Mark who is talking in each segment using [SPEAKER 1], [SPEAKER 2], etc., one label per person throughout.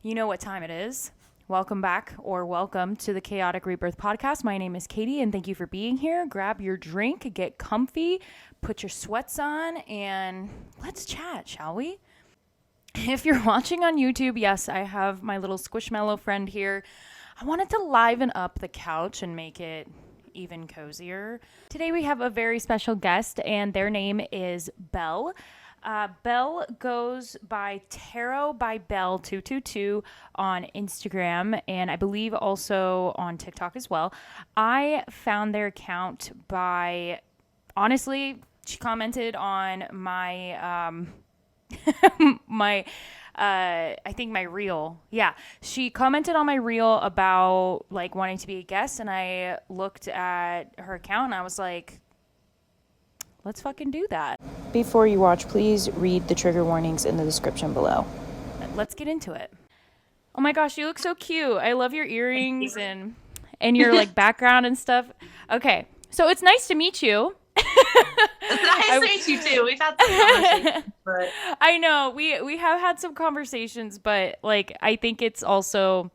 [SPEAKER 1] You know what time it is. Welcome back or welcome to the Chaotic Rebirth podcast. My name is Katie and thank you for being here. Grab your drink, get comfy, put your sweats on, and let's chat, shall we? If you're watching on YouTube, yes, I have my little squishmallow friend here. I wanted to liven up the couch and make it even cozier. Today we have a very special guest and their name is Belle. Belle goes by Tarot by Belle 222 on Instagram and I believe also on TikTok as well. I found their account by, honestly, she commented on my, I think my reel. Yeah. She commented on my reel about like wanting to be a guest and I looked at her account and I was like, let's fucking do that. Before you watch, please read the trigger warnings in the description below. Let's get into it. Oh my gosh, you look so cute. I love your earrings and your like background and stuff. Okay, so it's nice to meet you.
[SPEAKER 2] It's nice to meet you too. We've had some conversations, but
[SPEAKER 1] I know we have had some conversations, but like I think it's also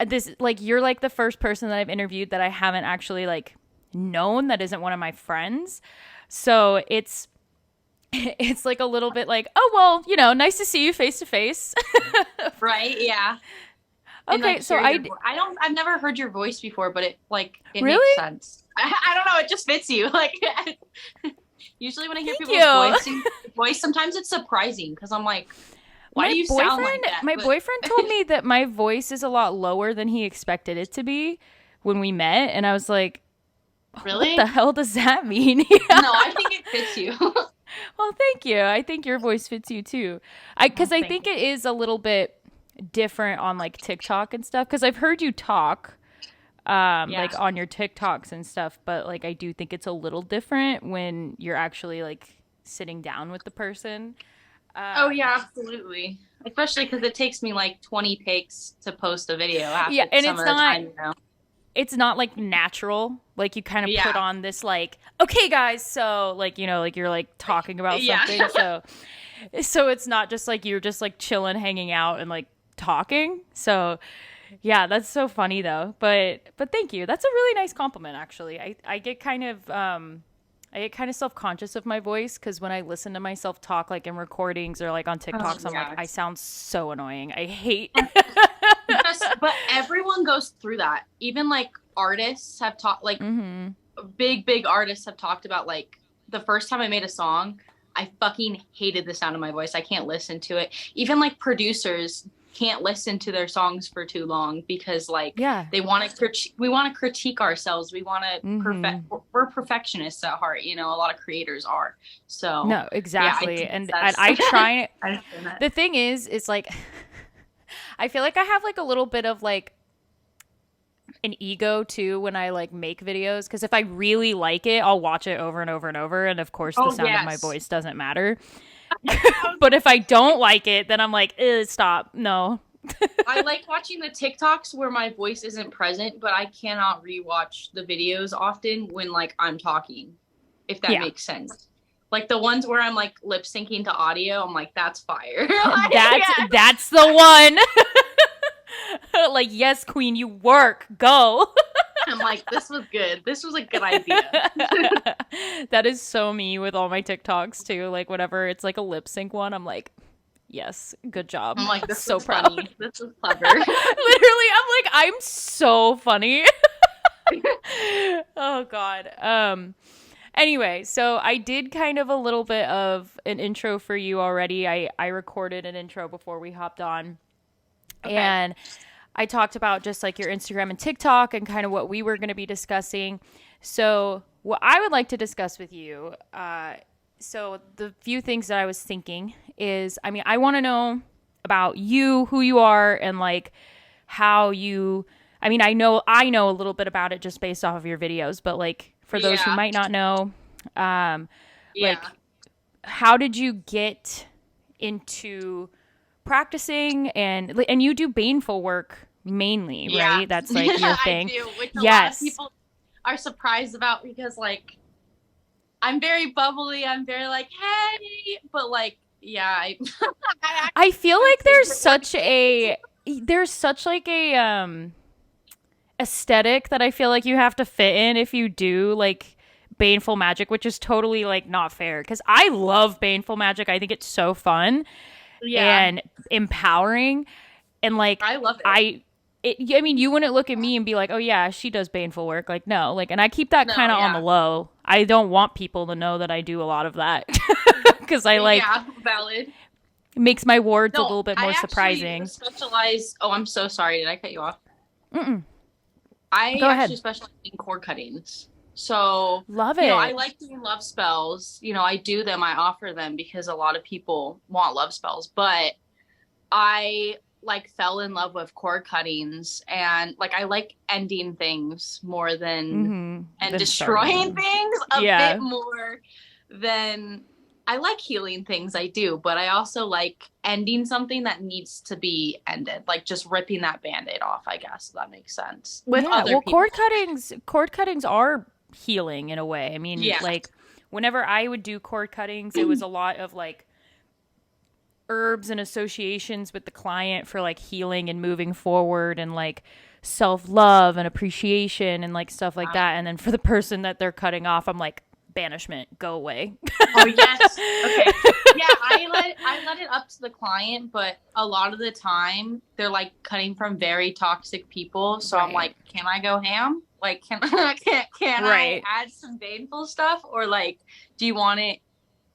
[SPEAKER 1] this like you're like the first person that I've interviewed that I haven't actually like known that isn't one of my friends. So it's like a little bit like, oh, well, you know, nice to see you face to face.
[SPEAKER 2] right? Yeah.
[SPEAKER 1] Okay,
[SPEAKER 2] like,
[SPEAKER 1] so
[SPEAKER 2] I've never heard your voice before, but it
[SPEAKER 1] really
[SPEAKER 2] makes sense. I don't know, it just fits you. Like usually when I hear
[SPEAKER 1] Thank
[SPEAKER 2] people's voice, sometimes it's surprising because I'm like, why do you sound like that?
[SPEAKER 1] My boyfriend told me that my voice is a lot lower than he expected it to be when we met, and I was like,
[SPEAKER 2] really?
[SPEAKER 1] What the hell does that mean?
[SPEAKER 2] No, I think it fits you.
[SPEAKER 1] Well, thank you. I think your voice fits you too. Because I think it is a little bit different on like TikTok and stuff. Because I've heard you talk, like on your TikToks and stuff. But like I do think it's a little different when you're actually like sitting down with the person.
[SPEAKER 2] Oh yeah, absolutely. Especially because it takes me like 20 takes to post a video.
[SPEAKER 1] Yeah, and
[SPEAKER 2] some
[SPEAKER 1] it's
[SPEAKER 2] of the
[SPEAKER 1] not.
[SPEAKER 2] time, you know?
[SPEAKER 1] It's not like natural. Like you kind of put on this like, okay guys, so like, you know, like you're like talking about something. So it's not just like you're just like chilling, hanging out and like talking. So yeah, that's so funny though. But thank you. That's a really nice compliment actually. I get kind of self-conscious of my voice because when I listen to myself talk like in recordings or like on TikToks, I'm like, I sound so annoying. I hate
[SPEAKER 2] Yes, but everyone goes through that. Even like artists have talked, like big artists have talked about like the first time I made a song, I fucking hated the sound of my voice. I can't listen to it. Even like producers can't listen to their songs for too long because like they want to we want to critique ourselves. We want to we're perfectionists at heart, you know, a lot of creators are. So
[SPEAKER 1] no, exactly. And I try the thing is like I feel like I have like a little bit of like an ego too when I like make videos because if I really like it, I'll watch it over and over and over. And of course, the sound of my voice doesn't matter. But if I don't like it, then I'm like, stop. No.
[SPEAKER 2] I like watching the TikToks where my voice isn't present, but I cannot rewatch the videos often when like I'm talking, if that makes sense. Like the ones where I'm like lip syncing to audio, I'm like, that's fire. Like,
[SPEAKER 1] that's the one. Like, yes, queen, you work. Go.
[SPEAKER 2] I'm like, this was good. This was a good idea.
[SPEAKER 1] That is so me with all my TikToks too. Like whatever, it's like a lip sync one. I'm like, yes, good job.
[SPEAKER 2] I'm like, this
[SPEAKER 1] so
[SPEAKER 2] is
[SPEAKER 1] proud.
[SPEAKER 2] Funny. This is clever.
[SPEAKER 1] Literally, I'm like, I'm so funny. Oh God. Anyway, so I did kind of a little bit of an intro for you already. I recorded an intro before we hopped on. Okay. And I talked about just like your Instagram and TikTok and kind of what we were going to be discussing. So what I would like to discuss with you, so the few things that I was thinking is, I mean, I want to know about you, who you are, and like how you, I mean, I know a little bit about it just based off of your videos, but like for those who might not know, like how did you get into practicing and you do Baneful work mainly, right? That's like your thing.
[SPEAKER 2] I do, which a lot of people are surprised about because like I'm very bubbly, I'm very like, hey, but like Yeah, I
[SPEAKER 1] I feel
[SPEAKER 2] actually
[SPEAKER 1] like
[SPEAKER 2] favorite one.
[SPEAKER 1] there's such like a aesthetic that I feel like you have to fit in if you do like baneful magic, which is totally like not fair because I love baneful magic. I think it's so fun
[SPEAKER 2] Yeah,
[SPEAKER 1] and empowering, and like
[SPEAKER 2] I love it.
[SPEAKER 1] I I mean, you wouldn't look at me and be like, "Oh yeah, she does baneful work." Like, no, like, and I keep that
[SPEAKER 2] No,
[SPEAKER 1] kind of on the
[SPEAKER 2] yeah.
[SPEAKER 1] low. I don't want people to know that I do a lot of that because I like
[SPEAKER 2] Yeah, valid.
[SPEAKER 1] makes my wards a
[SPEAKER 2] No,
[SPEAKER 1] little bit
[SPEAKER 2] I
[SPEAKER 1] more
[SPEAKER 2] actually
[SPEAKER 1] surprising.
[SPEAKER 2] specialize. Oh, I'm so sorry. Did I cut you off?
[SPEAKER 1] Mm-mm.
[SPEAKER 2] I
[SPEAKER 1] Go
[SPEAKER 2] actually
[SPEAKER 1] ahead.
[SPEAKER 2] specialize in cord cuttings. So,
[SPEAKER 1] Love
[SPEAKER 2] I
[SPEAKER 1] it.
[SPEAKER 2] like doing love spells. I do them, I offer them because a lot of people want love spells, but I like fell in love with cord cuttings and like I like ending things more than and
[SPEAKER 1] Then starting
[SPEAKER 2] destroying
[SPEAKER 1] them.
[SPEAKER 2] things a bit
[SPEAKER 1] Yeah.
[SPEAKER 2] more than I like healing things, I do, but I also like ending something that needs to be ended, like just ripping that band-aid off, I guess, if that makes sense. With
[SPEAKER 1] Yeah.
[SPEAKER 2] other
[SPEAKER 1] Well,
[SPEAKER 2] people.
[SPEAKER 1] cord cuttings are healing in a way. I mean,
[SPEAKER 2] Yeah.
[SPEAKER 1] like whenever I would do cord cuttings, it was a lot of like herbs and associations with the client for like healing and moving forward and like self-love and appreciation and like stuff like that. And then for the person that they're cutting off, I'm like banishment, go away.
[SPEAKER 2] Oh yes. Okay. Yeah, I let it up to the client, but a lot of the time they're like cutting from very toxic people. So I'm
[SPEAKER 1] Right.
[SPEAKER 2] like, can I go ham? Like, can can I
[SPEAKER 1] Right.
[SPEAKER 2] add some baneful stuff, or like, do you want it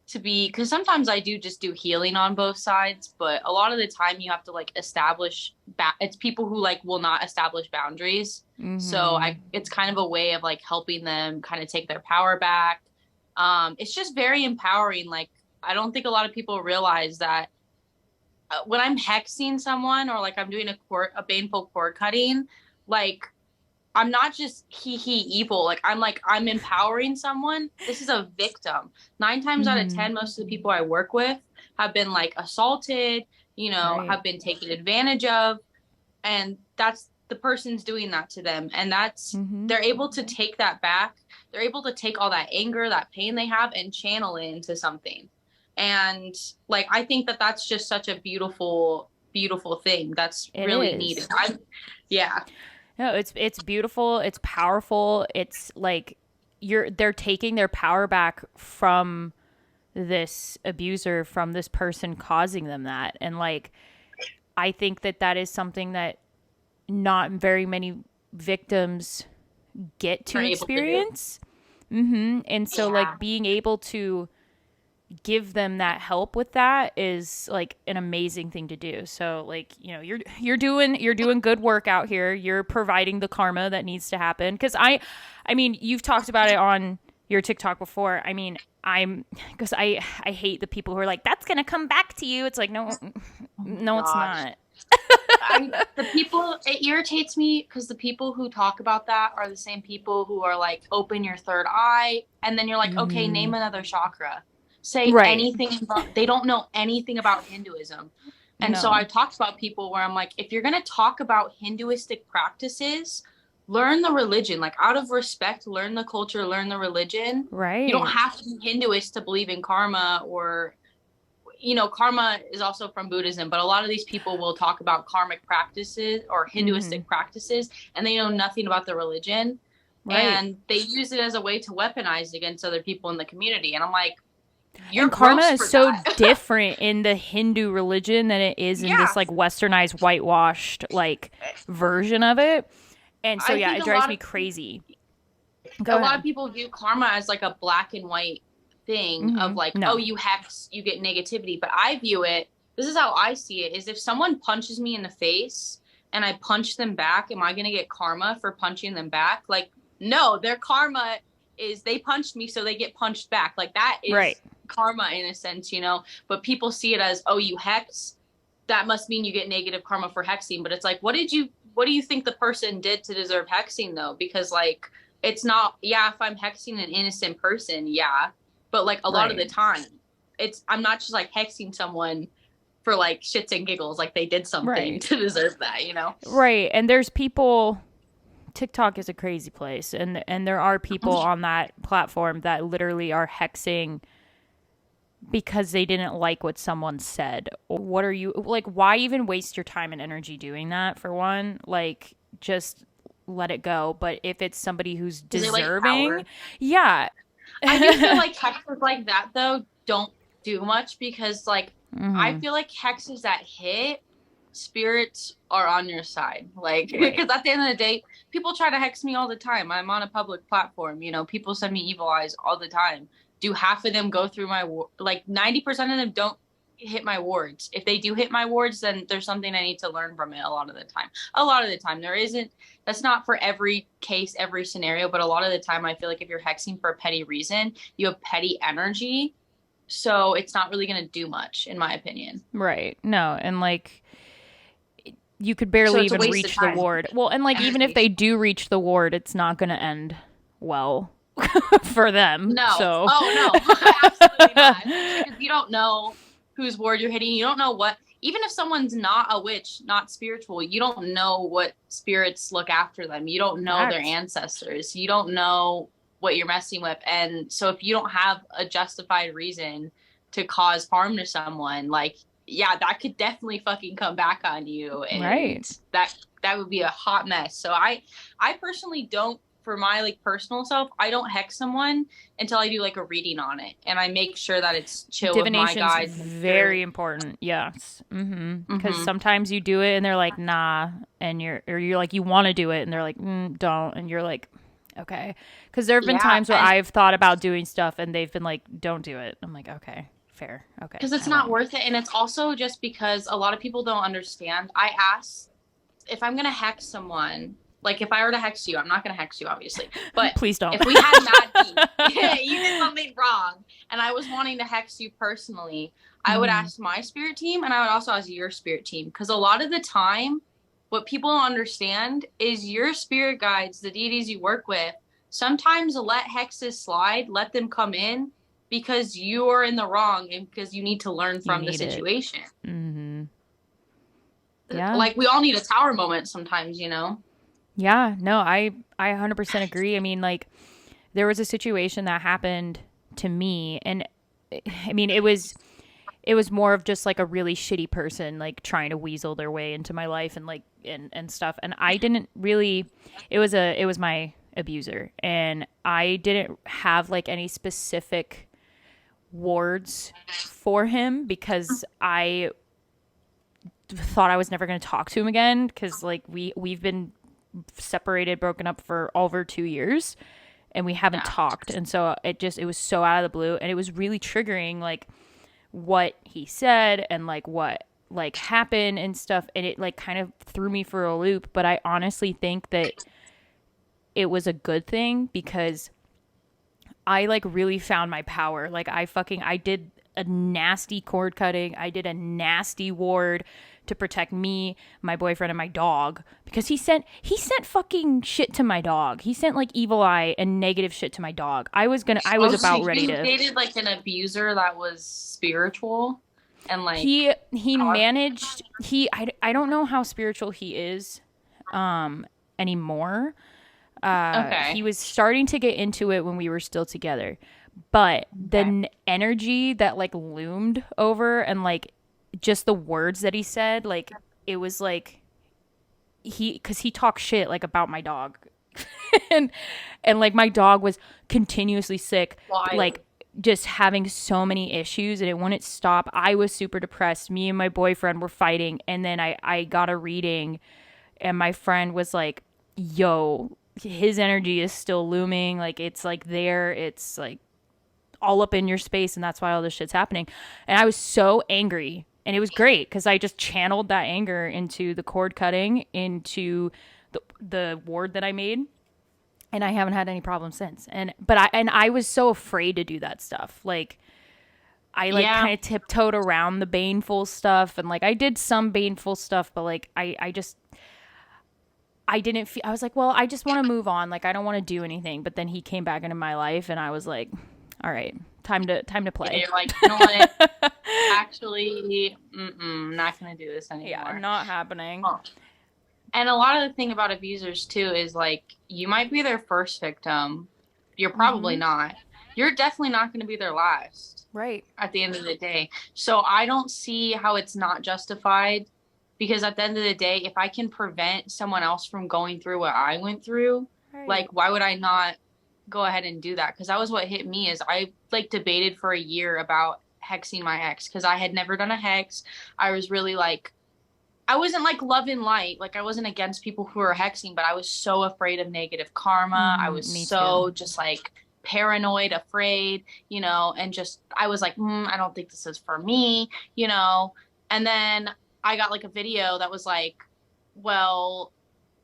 [SPEAKER 2] to be? Because sometimes I do just do healing on both sides, but a lot of the time you have to like establish. It's people who like will not establish boundaries. So
[SPEAKER 1] Mhm.
[SPEAKER 2] it's kind of a way of like helping them kind of take their power back. It's just very empowering. Like, I don't think a lot of people realize that when I'm hexing someone or like I'm doing a baneful cord cutting, like I'm not just he evil. Like I'm empowering someone. This is a victim. 9 times out of
[SPEAKER 1] Mhm.
[SPEAKER 2] 10, most of the people I work with have been like assaulted,
[SPEAKER 1] Right.
[SPEAKER 2] have been taken advantage of, and that's the person's doing that to them, and that's
[SPEAKER 1] Mhm.
[SPEAKER 2] they're able to take that back. They're able to take all that anger, that pain they have, and channel it into something. And like I think that that's just such a beautiful thing that's
[SPEAKER 1] It
[SPEAKER 2] really needed.
[SPEAKER 1] is.
[SPEAKER 2] Yeah.
[SPEAKER 1] No, it's beautiful, it's powerful. It's like they're taking their power back from this abuser, from this person causing them that. And like I think that that is something that not very many victims get
[SPEAKER 2] Are
[SPEAKER 1] to
[SPEAKER 2] able to do.
[SPEAKER 1] experience. And so
[SPEAKER 2] Yeah.
[SPEAKER 1] like being able to give them that help with that is like an amazing thing to do. So like, you're doing good work out here. You're providing the karma that needs to happen cuz I mean, you've talked about it on your TikTok before. I mean, I'm cuz I hate the people who are like that's going to come back to you. It's like no,
[SPEAKER 2] Oh my
[SPEAKER 1] no it's
[SPEAKER 2] gosh.
[SPEAKER 1] not.
[SPEAKER 2] The people, it irritates me because the people who talk about that are the same people who are like, open your third eye. And then you're like, okay, name another chakra. Say
[SPEAKER 1] Right.
[SPEAKER 2] anything about, they don't know anything about Hinduism. And so
[SPEAKER 1] No.
[SPEAKER 2] I've talked about people where I'm like, if you're going to talk about Hinduistic practices, learn the religion. Like, out of respect, learn the culture, learn the religion. You don't
[SPEAKER 1] Right.
[SPEAKER 2] have to be Hinduist to believe in karma, or karma is also from Buddhism, but a lot of these people will talk about karmic practices or Hinduistic practices, and they know nothing about the religion.
[SPEAKER 1] Right.
[SPEAKER 2] And they use it as a way to weaponize against other people in the community. And I'm like,
[SPEAKER 1] And
[SPEAKER 2] you're
[SPEAKER 1] karma
[SPEAKER 2] gross
[SPEAKER 1] is
[SPEAKER 2] for
[SPEAKER 1] so
[SPEAKER 2] that.
[SPEAKER 1] different in the Hindu religion than it is in
[SPEAKER 2] Yeah.
[SPEAKER 1] this like westernized, whitewashed like version of it. And so
[SPEAKER 2] I
[SPEAKER 1] yeah,
[SPEAKER 2] think
[SPEAKER 1] it drives me crazy. Go
[SPEAKER 2] a lot
[SPEAKER 1] ahead.
[SPEAKER 2] of people view karma as like a black and white thing of like, oh,
[SPEAKER 1] No.
[SPEAKER 2] you hex, you get negativity. But I view it, this is how I see it, is if someone punches me in the face and I punch them back, am I going to get karma for punching them back? Like, no, their karma is they punched me, so they get punched back. Like, that
[SPEAKER 1] Right.
[SPEAKER 2] is karma in a sense. But people see it as, oh, you hex, that must mean you get negative karma for hexing. But it's like, what do you think the person did to deserve hexing though? Because like, it's not, yeah, if I'm hexing an innocent person, yeah, but like a lot of
[SPEAKER 1] Right.
[SPEAKER 2] the time I'm not just like hexing someone for like shits and giggles, like they did something
[SPEAKER 1] Right.
[SPEAKER 2] to deserve that.
[SPEAKER 1] Right. And there's people TikTok is a crazy place, and there are people on that platform that literally are hexing because they didn't like what someone said. What are you like? Why even waste your time and energy doing that? For one, like, just let it go. But if it's somebody who's
[SPEAKER 2] Because they like power.
[SPEAKER 1] deserving, yeah.
[SPEAKER 2] I do feel like hexes like that though don't do much because like I feel like hexes that hit spirits are on your side. Like because at the end of the day, people try to hex me all the time. I'm on a public platform, you know, people send me evil eyes all the time. Do half of them go through my like 90% of them don't hit my wards. If they do hit my wards, then there's something I need to learn from it a lot of the time. A lot of the time. There isn't that's not for every case, every scenario, but a lot of the time I feel like if you're hexing for a petty reason, you have petty energy. So it's not really going to do much, in my opinion.
[SPEAKER 1] Right. No, and like you could
[SPEAKER 2] So
[SPEAKER 1] barely
[SPEAKER 2] it's a
[SPEAKER 1] even
[SPEAKER 2] waste of
[SPEAKER 1] reach the
[SPEAKER 2] time.
[SPEAKER 1] ward. Well, and like even if
[SPEAKER 2] Energy.
[SPEAKER 1] they do reach the ward, it's not going to end well for them.
[SPEAKER 2] No.
[SPEAKER 1] So
[SPEAKER 2] Oh, no. Absolutely not. Because you don't know whose ward you're hitting. You don't know what, even if someone's not a witch, not spiritual, you don't know what spirits look after them. You don't know their
[SPEAKER 1] Facts.
[SPEAKER 2] ancestors. You don't know what you're messing with. And so if you don't have a justified reason to cause harm to someone, like, yeah, that could definitely fucking come back on you. And
[SPEAKER 1] Right.
[SPEAKER 2] that would be a hot mess. So I personally don't, for my like personal self, I don't hex someone until I do like a reading on it, and I make sure that it's chill with my
[SPEAKER 1] Divination's
[SPEAKER 2] guides.
[SPEAKER 1] very important. Yes. Because
[SPEAKER 2] Mm-hmm.
[SPEAKER 1] sometimes you do it and they're like, nah, and you're like, you want to do it, and they're like, don't, and you're like, okay. Because there have been
[SPEAKER 2] Yeah,
[SPEAKER 1] times where
[SPEAKER 2] and
[SPEAKER 1] I've thought about doing stuff and they've been like, don't do it. I'm like, okay, fair, okay,
[SPEAKER 2] because it's
[SPEAKER 1] I
[SPEAKER 2] not
[SPEAKER 1] won't.
[SPEAKER 2] worth it, and it's also just because a lot of people don't understand. I ask if I'm gonna hex someone, like if I were to hex you, I'm not gonna hex you, obviously. But
[SPEAKER 1] Please don't.
[SPEAKER 2] if we had mad beef, you did something wrong, and I was wanting to hex you personally, I would ask my spirit team, and I would also ask your spirit team, because a lot of the time, what people don't understand is your spirit guides, the deities you work with, sometimes let hexes slide, let them come in because you're in the wrong and because you need to learn
[SPEAKER 1] You
[SPEAKER 2] from the
[SPEAKER 1] need it.
[SPEAKER 2] situation.
[SPEAKER 1] Yeah.
[SPEAKER 2] Like we all need a tower moment sometimes, you know?
[SPEAKER 1] Yeah. No, I 100% agree. I mean, like, there was a situation that happened to me, and I mean, it was more of just like a really shitty person like trying to weasel their way into my life and like and stuff, and I didn't really, it was my abuser, and I didn't have like any specific wards for him because I thought I was never going to talk to him again, because like we've been separated, broken up for over 2 years, and we haven't
[SPEAKER 2] Yeah.
[SPEAKER 1] talked, and so it was so out of the blue, and it was really triggering, like what he said and like what like happened and stuff, and it like kind of threw me for a loop. But I honestly think that it was a good thing because I like really found my power. Like I did a nasty cord cutting. I did a nasty ward to protect me, my boyfriend, and my dog, because he sent fucking shit to my dog. He sent like evil eye and negative shit to my dog. I was
[SPEAKER 2] Oh,
[SPEAKER 1] about
[SPEAKER 2] so
[SPEAKER 1] ready
[SPEAKER 2] you
[SPEAKER 1] to.
[SPEAKER 2] dated like an abuser that was spiritual and like
[SPEAKER 1] He
[SPEAKER 2] God.
[SPEAKER 1] managed, I don't know how spiritual he is anymore.
[SPEAKER 2] Okay.
[SPEAKER 1] He was starting to get into it when we were still together, but the
[SPEAKER 2] Okay.
[SPEAKER 1] energy that like loomed over, and like just the words that he said, like it was like because he talked shit like about my dog, and like my dog was continuously sick,
[SPEAKER 2] Wild.
[SPEAKER 1] like just having so many issues, and it wouldn't stop. I was super depressed. Me and my boyfriend were fighting, and then I got a reading, and my friend was like, yo, his energy is still looming, like it's like there, it's like all up in your space, and that's why all this shit's happening. And I was so angry, and it was great because I just channeled that anger into the cord cutting, into the ward that I made, and I haven't had any problems since. And I was so afraid to do that stuff. Like I like
[SPEAKER 2] Yeah.
[SPEAKER 1] kind of tiptoed around the baneful stuff, and like I did some baneful stuff, but like I just I didn't feel, I was like, well, I just want to move on. Like I don't want to do anything. But then he came back into my life, and I was like, all right, time to
[SPEAKER 2] Yeah,
[SPEAKER 1] play.
[SPEAKER 2] you're like, you know what? Actually, not gonna do this
[SPEAKER 1] Yeah,
[SPEAKER 2] anymore.
[SPEAKER 1] not happening.
[SPEAKER 2] Oh. And a lot of the thing about abusers too is like you might be their first victim. You're probably not. you're definitely not going to be their last.
[SPEAKER 1] Right.
[SPEAKER 2] At the end of the day. So I don't see how it's not justified, because at the end of the day, if I can prevent someone else from going through what I went through,
[SPEAKER 1] Right.
[SPEAKER 2] like, why would I not go ahead and do that? Because that was what hit me, is I like debated for a year about hexing my ex, because I had never done a hex. I was really like, I wasn't like love and light. Like, I wasn't against people who were hexing, but I was so afraid of negative karma. I was
[SPEAKER 1] Me
[SPEAKER 2] so
[SPEAKER 1] too.
[SPEAKER 2] just like paranoid, afraid, and just, I was like, I don't think this is for me, And then I got like a video that was like, well,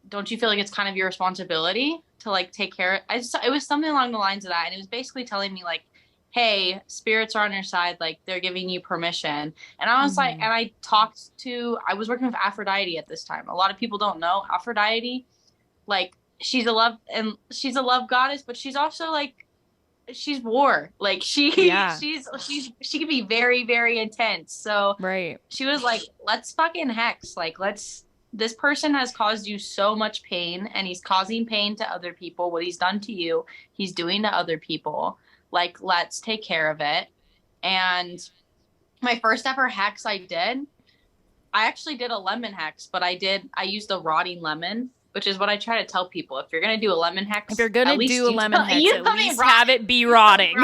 [SPEAKER 2] don't you feel like it's kind of your responsibility to like take care of it was something along the lines of that. And it was basically telling me like, hey, spirits are on your side, like they're giving you permission. And I was like, and I was working with Aphrodite at this time. A lot of people don't know Aphrodite, like she's a love goddess, but she's also like, she's war. Like she can be very, very intense. So
[SPEAKER 1] Right.
[SPEAKER 2] she was like, let's fucking hex. Like, this person has caused you so much pain, and he's causing pain to other people. What he's done to you, he's doing to other people. Like, let's take care of it. And my first ever hex I actually did a lemon hex, but I used a rotting lemon, which is what I try to tell people. If you're going to do a lemon hex,
[SPEAKER 1] if you're going to do a lemon hex, at least
[SPEAKER 2] have
[SPEAKER 1] it be rotting.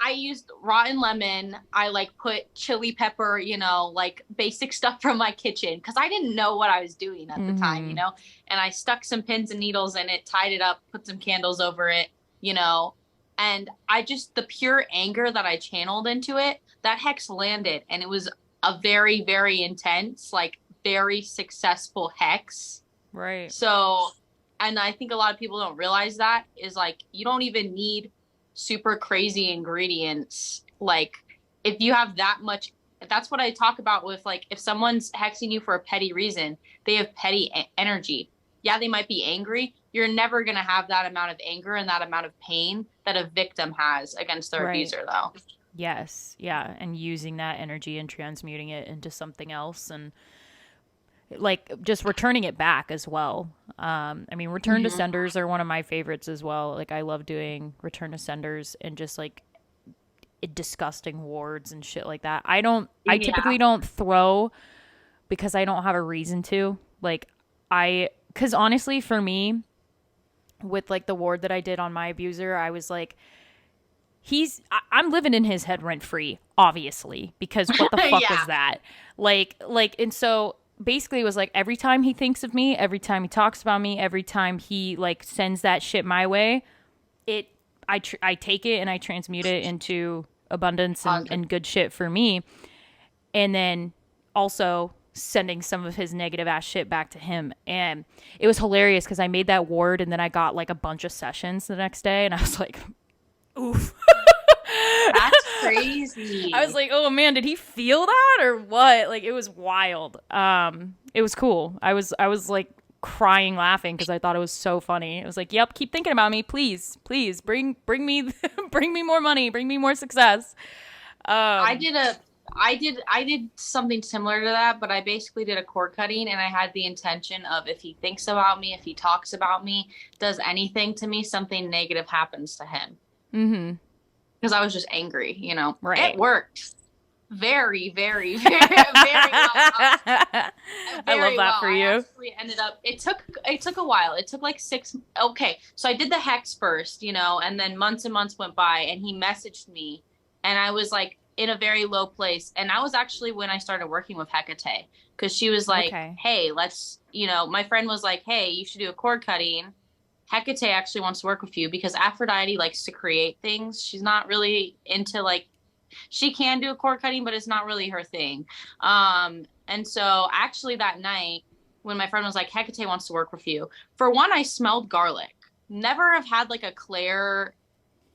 [SPEAKER 2] I used rotten lemon. I like put chili pepper, like basic stuff from my kitchen, because I didn't know what I was doing at the time, and I stuck some pins and needles in it, tied it up, put some candles over it, and the pure anger that I channeled into it, that hex landed, and it was a very, very intense, like very successful hex.
[SPEAKER 1] Right.
[SPEAKER 2] So, and I think a lot of people don't realize that, is like, you don't even need super crazy ingredients. Like, if you have that much, that's what I talk about with, like, if someone's hexing you for a petty reason, they have petty energy. Yeah, they might be angry. You're never going to have that amount of anger and that amount of pain that a victim has against their abuser, though.
[SPEAKER 1] Yes. Yeah. And using that energy and transmuting it into something else, and like just returning it back as well. I mean, return to senders are one of my favorites as well. Like, I love doing return to senders and just like disgusting wards and shit like that. I typically don't throw, because I don't have a reason to. Like, because honestly, for me, with like the ward that I did on my abuser, I was like, I'm living in his head rent free, obviously, because what the fuck was that? Like, and so basically it was like, every time he thinks of me, every time he talks about me, every time he like sends that shit my way, I take it and I transmute it into abundance and good shit for me. And then also sending some of his negative ass shit back to him. And it was hilarious because I made that ward and then I got like a bunch of sessions the next day, and I was like, oof.
[SPEAKER 2] That's crazy.
[SPEAKER 1] I was like, oh man, did he feel that or what? Like, it was wild. It was cool. I was like crying laughing because I thought it was so funny. It was like, yep, keep thinking about me, please bring me bring me more money, bring me more success.
[SPEAKER 2] I did something similar to that, but I basically did a cord cutting, and I had the intention of, if he thinks about me, if he talks about me, does anything to me, something negative happens to him.
[SPEAKER 1] Mm-hmm.
[SPEAKER 2] Because I was just angry,
[SPEAKER 1] Right.
[SPEAKER 2] It worked very, very, very, very well.
[SPEAKER 1] I love that for you.
[SPEAKER 2] I actually ended up, it took a while. It took like 6. Okay, so I did the hex first, and then months and months went by, and he messaged me, and I was like in a very low place. And that was actually when I started working with Hecate, because she was like, hey, let's, my friend was like, hey, you should do a cord cutting. Hecate actually wants to work with you, because Aphrodite likes to create things. She's not really into, like, she can do a cord cutting, but it's not really her thing. And so actually that night when my friend was like, Hecate wants to work with you, for one, I smelled garlic. Never have had like a clair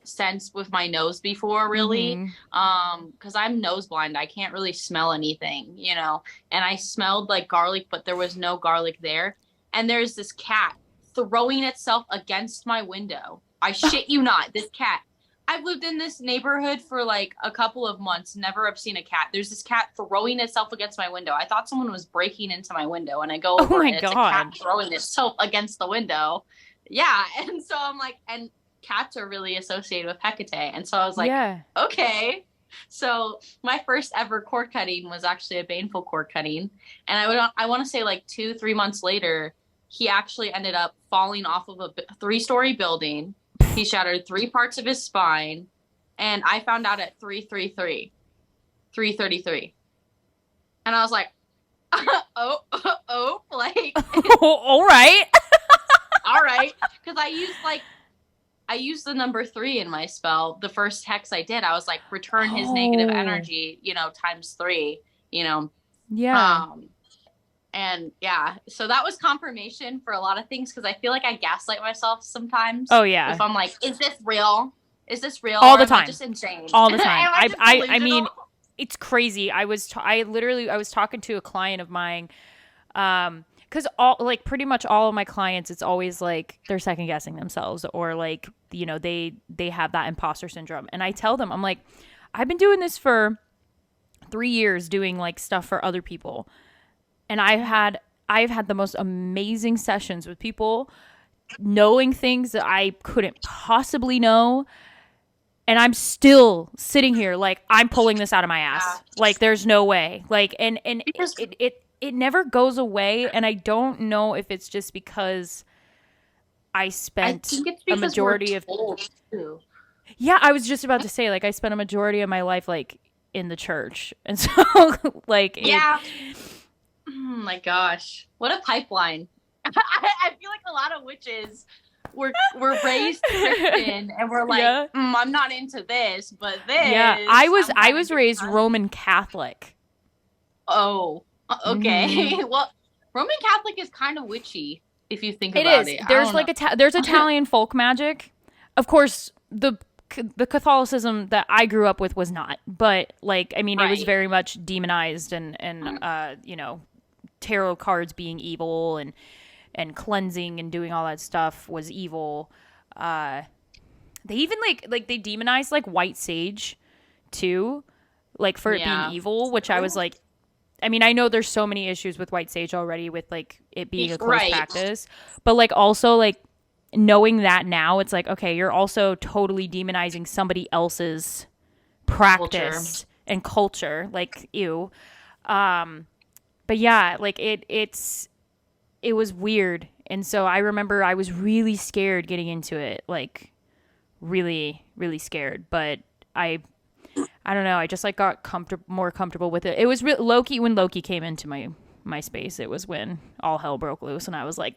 [SPEAKER 2] sense with my nose before, really. Because I'm nose blind. I can't really smell anything, and I smelled like garlic, but there was no garlic there. And there's this cat throwing itself against my window. I shit you not, this cat. I've lived in this neighborhood for like a couple of months, never have seen a cat. There's this cat throwing itself against my window. I thought someone was breaking into my window, and I go over and it's a cat throwing itself against the window. Yeah, and so I'm like, and cats are really associated with Hecate. And so I was like,
[SPEAKER 1] Yeah.
[SPEAKER 2] okay. So my first ever cord cutting was actually a Baneful cord cutting. And I want to say like 2-3 months later, he actually ended up falling off of a 3-story building. He shattered 3 parts of his spine. And I found out at 3:33. And I was like, like,
[SPEAKER 1] all right.
[SPEAKER 2] all right. Because I used the number 3 in my spell. The first hex I did, I was like, return his negative energy, times 3,
[SPEAKER 1] Yeah.
[SPEAKER 2] And yeah, so that was confirmation for a lot of things, because I feel like I gaslight myself sometimes.
[SPEAKER 1] Oh, yeah.
[SPEAKER 2] If I'm like, is this real? Is this real?
[SPEAKER 1] All the
[SPEAKER 2] am
[SPEAKER 1] time.
[SPEAKER 2] I just insane?
[SPEAKER 1] All the time.
[SPEAKER 2] I
[SPEAKER 1] mean, it's crazy. I was talking to a client of mine, because pretty much all of my clients, it's always like they're second guessing themselves, or like, they have that imposter syndrome. And I tell them, I'm like, I've been doing this for 3 years, doing like stuff for other people. And I've had the most amazing sessions with people knowing things that I couldn't possibly know. And I'm still sitting here like, I'm pulling this out of my ass. Like, there's no way. Like, and it never goes away. And I don't know if it's just because I spent a majority of...
[SPEAKER 2] Too.
[SPEAKER 1] Yeah, I was just about to say, like, I spent a majority of my life, like, in the church. And so, like...
[SPEAKER 2] Yeah. Oh my gosh. What a pipeline. I feel like a lot of witches were raised Christian, and we're like, I'm not into this, but this.
[SPEAKER 1] Yeah, I was raised Roman Catholic.
[SPEAKER 2] Oh, okay. Mm-hmm. Well, Roman Catholic is kind of witchy if you think about it.
[SPEAKER 1] There's like there's Italian folk magic. Of course, the Catholicism that I grew up with was not, but like, I mean, It was very much demonized, and tarot cards being evil, and cleansing and doing all that stuff was evil. They even like they demonized like white sage too, like for it being evil, which I was like, I mean, I know there's so many issues with white sage already with like it being a close practice, but like also like knowing that now, it's like, okay, you're also totally demonizing somebody else's practice and culture, like, ew. But yeah, like it was weird. And so I remember I was really scared getting into it, like really, really scared. But I don't know. I just like got more comfortable with it. It was Loki, when Loki came into my space. It was when all hell broke loose, and I was like,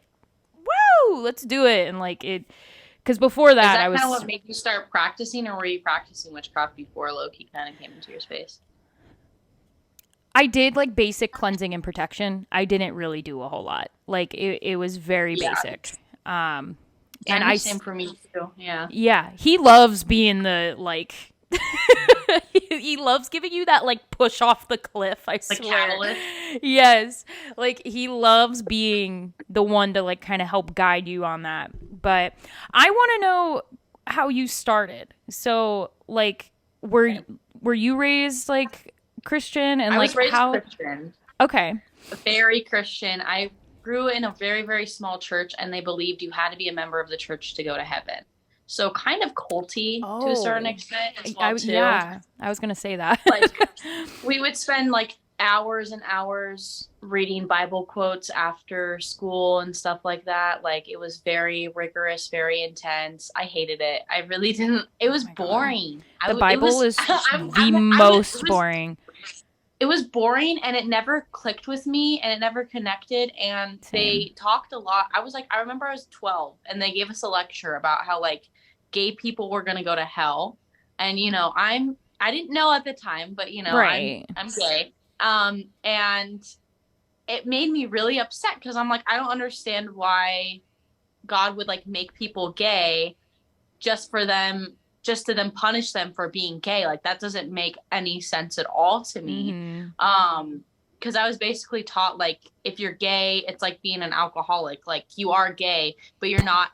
[SPEAKER 1] "Woo, let's do it!" And like it, because before that, I was. Is that
[SPEAKER 2] kind of what made you start practicing, or were you practicing witchcraft before Loki kind of came into your space?
[SPEAKER 1] I did like basic cleansing and protection. I didn't really do a whole lot. Like it was very basic. And
[SPEAKER 2] same for me too. Yeah.
[SPEAKER 1] Yeah, he loves being the like. He loves giving you that like push off the cliff. I swear.
[SPEAKER 2] Catalyst.
[SPEAKER 1] Yes, like he loves being the one to like kind of help guide you on that. But I want to know how you started. So like, were you raised like Christian, and
[SPEAKER 2] I
[SPEAKER 1] like
[SPEAKER 2] was raised
[SPEAKER 1] how?
[SPEAKER 2] Christian.
[SPEAKER 1] Okay.
[SPEAKER 2] Very Christian. I grew in a very, very small church, and they believed you had to be a member of the church to go to heaven. So kind of culty to a certain extent as well too.
[SPEAKER 1] Yeah, I was gonna say that.
[SPEAKER 2] Like we would spend like hours and hours reading Bible quotes after school and stuff like that. Like it was very rigorous, very intense. I hated it. I really didn't. It was boring.
[SPEAKER 1] The Bible is the most boring.
[SPEAKER 2] It was boring, and it never clicked with me, and it never connected. And they talked a lot. I remember I was 12, and they gave us a lecture about how like gay people were going to go to hell. And, I didn't know at the time, but I'm gay. And it made me really upset, because I'm like, I don't understand why God would like make people gay just to then punish them for being gay. Like that doesn't make any sense at all to me. Mm-hmm. Because I was basically taught like, if you're gay, it's like being an alcoholic. Like you are gay, but you're not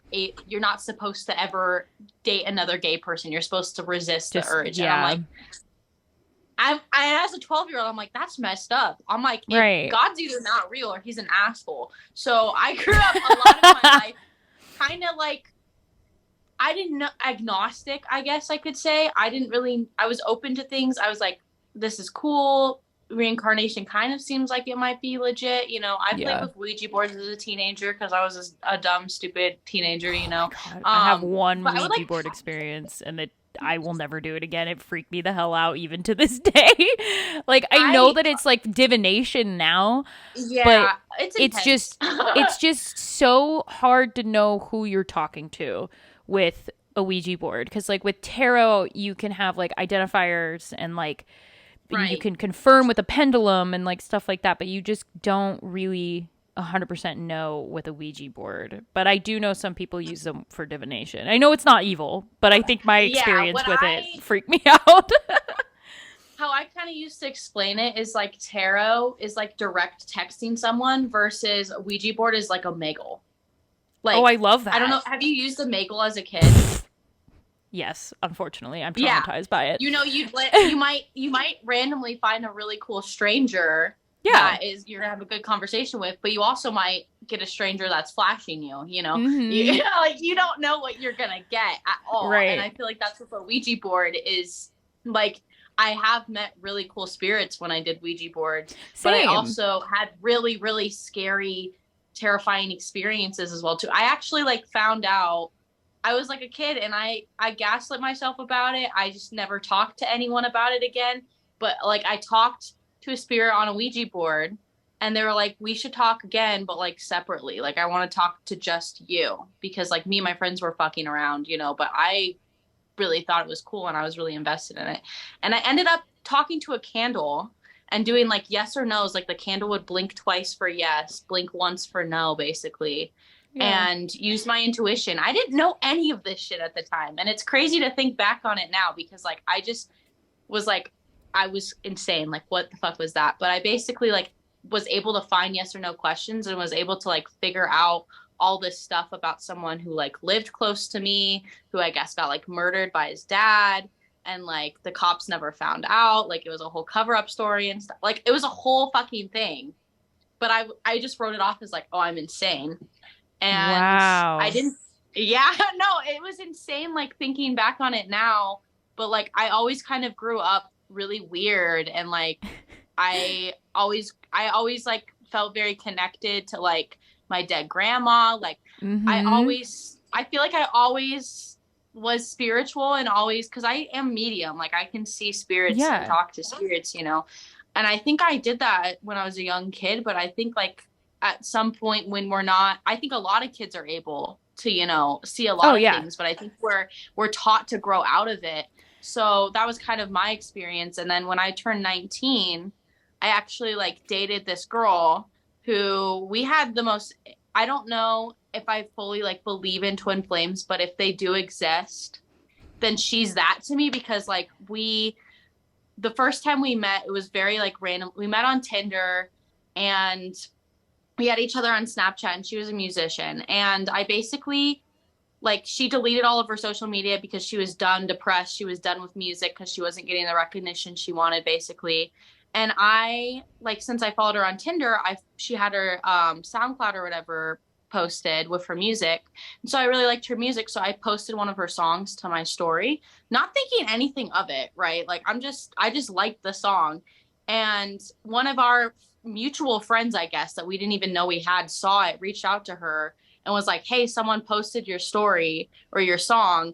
[SPEAKER 2] supposed to ever date another gay person. You're supposed to resist the urge. Yeah. And I'm like, I as a 12-year-old, I'm like, that's messed up. I'm like, God's either not real or he's an asshole. So I grew up a lot of my life kind of like I didn't know, agnostic, I guess I could say. I was open to things. I was like, this is cool. Reincarnation kind of seems like it might be legit. You know, I played
[SPEAKER 1] Yeah.
[SPEAKER 2] with Ouija boards as a teenager because I was a dumb, stupid teenager, you
[SPEAKER 1] Oh my
[SPEAKER 2] know.
[SPEAKER 1] god. I have one
[SPEAKER 2] But I would
[SPEAKER 1] Ouija
[SPEAKER 2] like,
[SPEAKER 1] board experience and it I will never do it again. It freaked me the hell out even to this day. Like I know
[SPEAKER 2] I,
[SPEAKER 1] that it's like divination now, but
[SPEAKER 2] yeah, it's
[SPEAKER 1] it's
[SPEAKER 2] intense.
[SPEAKER 1] just it's just so hard to know who you're talking to with a Ouija board because like with tarot you can have like identifiers and like you
[SPEAKER 2] Right.
[SPEAKER 1] can confirm with a pendulum and like stuff like that, but you just don't really 100% know with a Ouija board. But I do know some people use them for divination. I know it's not evil, but I think my
[SPEAKER 2] Yeah,
[SPEAKER 1] experience with it freaked me out.
[SPEAKER 2] how I kind of used to explain it is like tarot is like direct texting someone versus a Ouija board is like a Omegle.
[SPEAKER 1] Oh, I
[SPEAKER 2] Like,
[SPEAKER 1] love
[SPEAKER 2] I don't
[SPEAKER 1] that.
[SPEAKER 2] know. Have you used a Omegle as a kid?
[SPEAKER 1] Yes, unfortunately, I'm
[SPEAKER 2] Yeah.
[SPEAKER 1] traumatized by it.
[SPEAKER 2] You know, you might randomly find a really cool stranger
[SPEAKER 1] Yeah.
[SPEAKER 2] that is you're gonna have a good conversation with, but you also might get a stranger that's flashing you. You know,
[SPEAKER 1] Mhm.
[SPEAKER 2] like you don't know what you're gonna get at all. And
[SPEAKER 1] Right.
[SPEAKER 2] I feel like that's what the Ouija board is like. I have met really cool spirits when I did Ouija boards, but I
[SPEAKER 1] Same.
[SPEAKER 2] also had really, really scary, terrifying experiences as well too. I actually like found out I was like a kid and I gaslit myself about it. I just never talked to anyone about it again. But like I talked to a spirit on a Ouija board and they were like, we should talk again, but like separately. Like I want to talk to just you because like me and my friends were fucking around, you know, but I really thought it was cool and I was really invested in it. And I ended up talking to a candle and doing like yes or no's. Like the candle would blink twice for yes, blink once for no, basically,
[SPEAKER 1] Yeah.
[SPEAKER 2] and use my intuition. I didn't know any of this shit at the time. And it's crazy to think back on it now because like I just was like, I was insane. Like, what the fuck was that? But I basically like was able to find yes or no questions and was able to like figure out all this stuff about someone who like lived close to me, who I guess got like murdered by his dad. And like the cops never found out. Like it was a whole cover up story and stuff. Like it was a whole fucking thing. But I just wrote it off as like, oh, I'm insane. And I
[SPEAKER 1] Wow.
[SPEAKER 2] didn't, yeah, no, it was insane. Like thinking back on it now, but like I always kind of grew up really weird and like I always like felt very connected to like my dead grandma. Like
[SPEAKER 1] Mhm.
[SPEAKER 2] I feel like I always was spiritual and always, cause I am medium, like I can see spirits and
[SPEAKER 1] Yeah.
[SPEAKER 2] talk to spirits, you know? And I think I did that when I was a young kid, but I think like at some point when we're not, I think a lot of kids are able to, you know, see a
[SPEAKER 1] Oh
[SPEAKER 2] lot of
[SPEAKER 1] yeah.
[SPEAKER 2] things, but I think we're taught to grow out of it. So that was kind of my experience. And then when I turned 19, I actually like dated this girl who we had the most, I don't know if I fully like believe in twin flames, but if they do exist, then she's that to me because like the first time we met, it was very like random. We met on Tinder and we had each other on Snapchat and she was a musician. And I basically like she deleted all of her social media because she was done depressed. She was done with music because she wasn't getting the recognition she wanted basically. And I like since I followed her on Tinder, I she had her SoundCloud or whatever posted with her music. And so I really liked her music, so I posted one of her songs to my story, not thinking anything of it, right? Like I just liked the song. And one of our mutual friends, I guess, that we didn't even know we had saw it, reached out to her and was like, "Hey, someone posted your story or your song."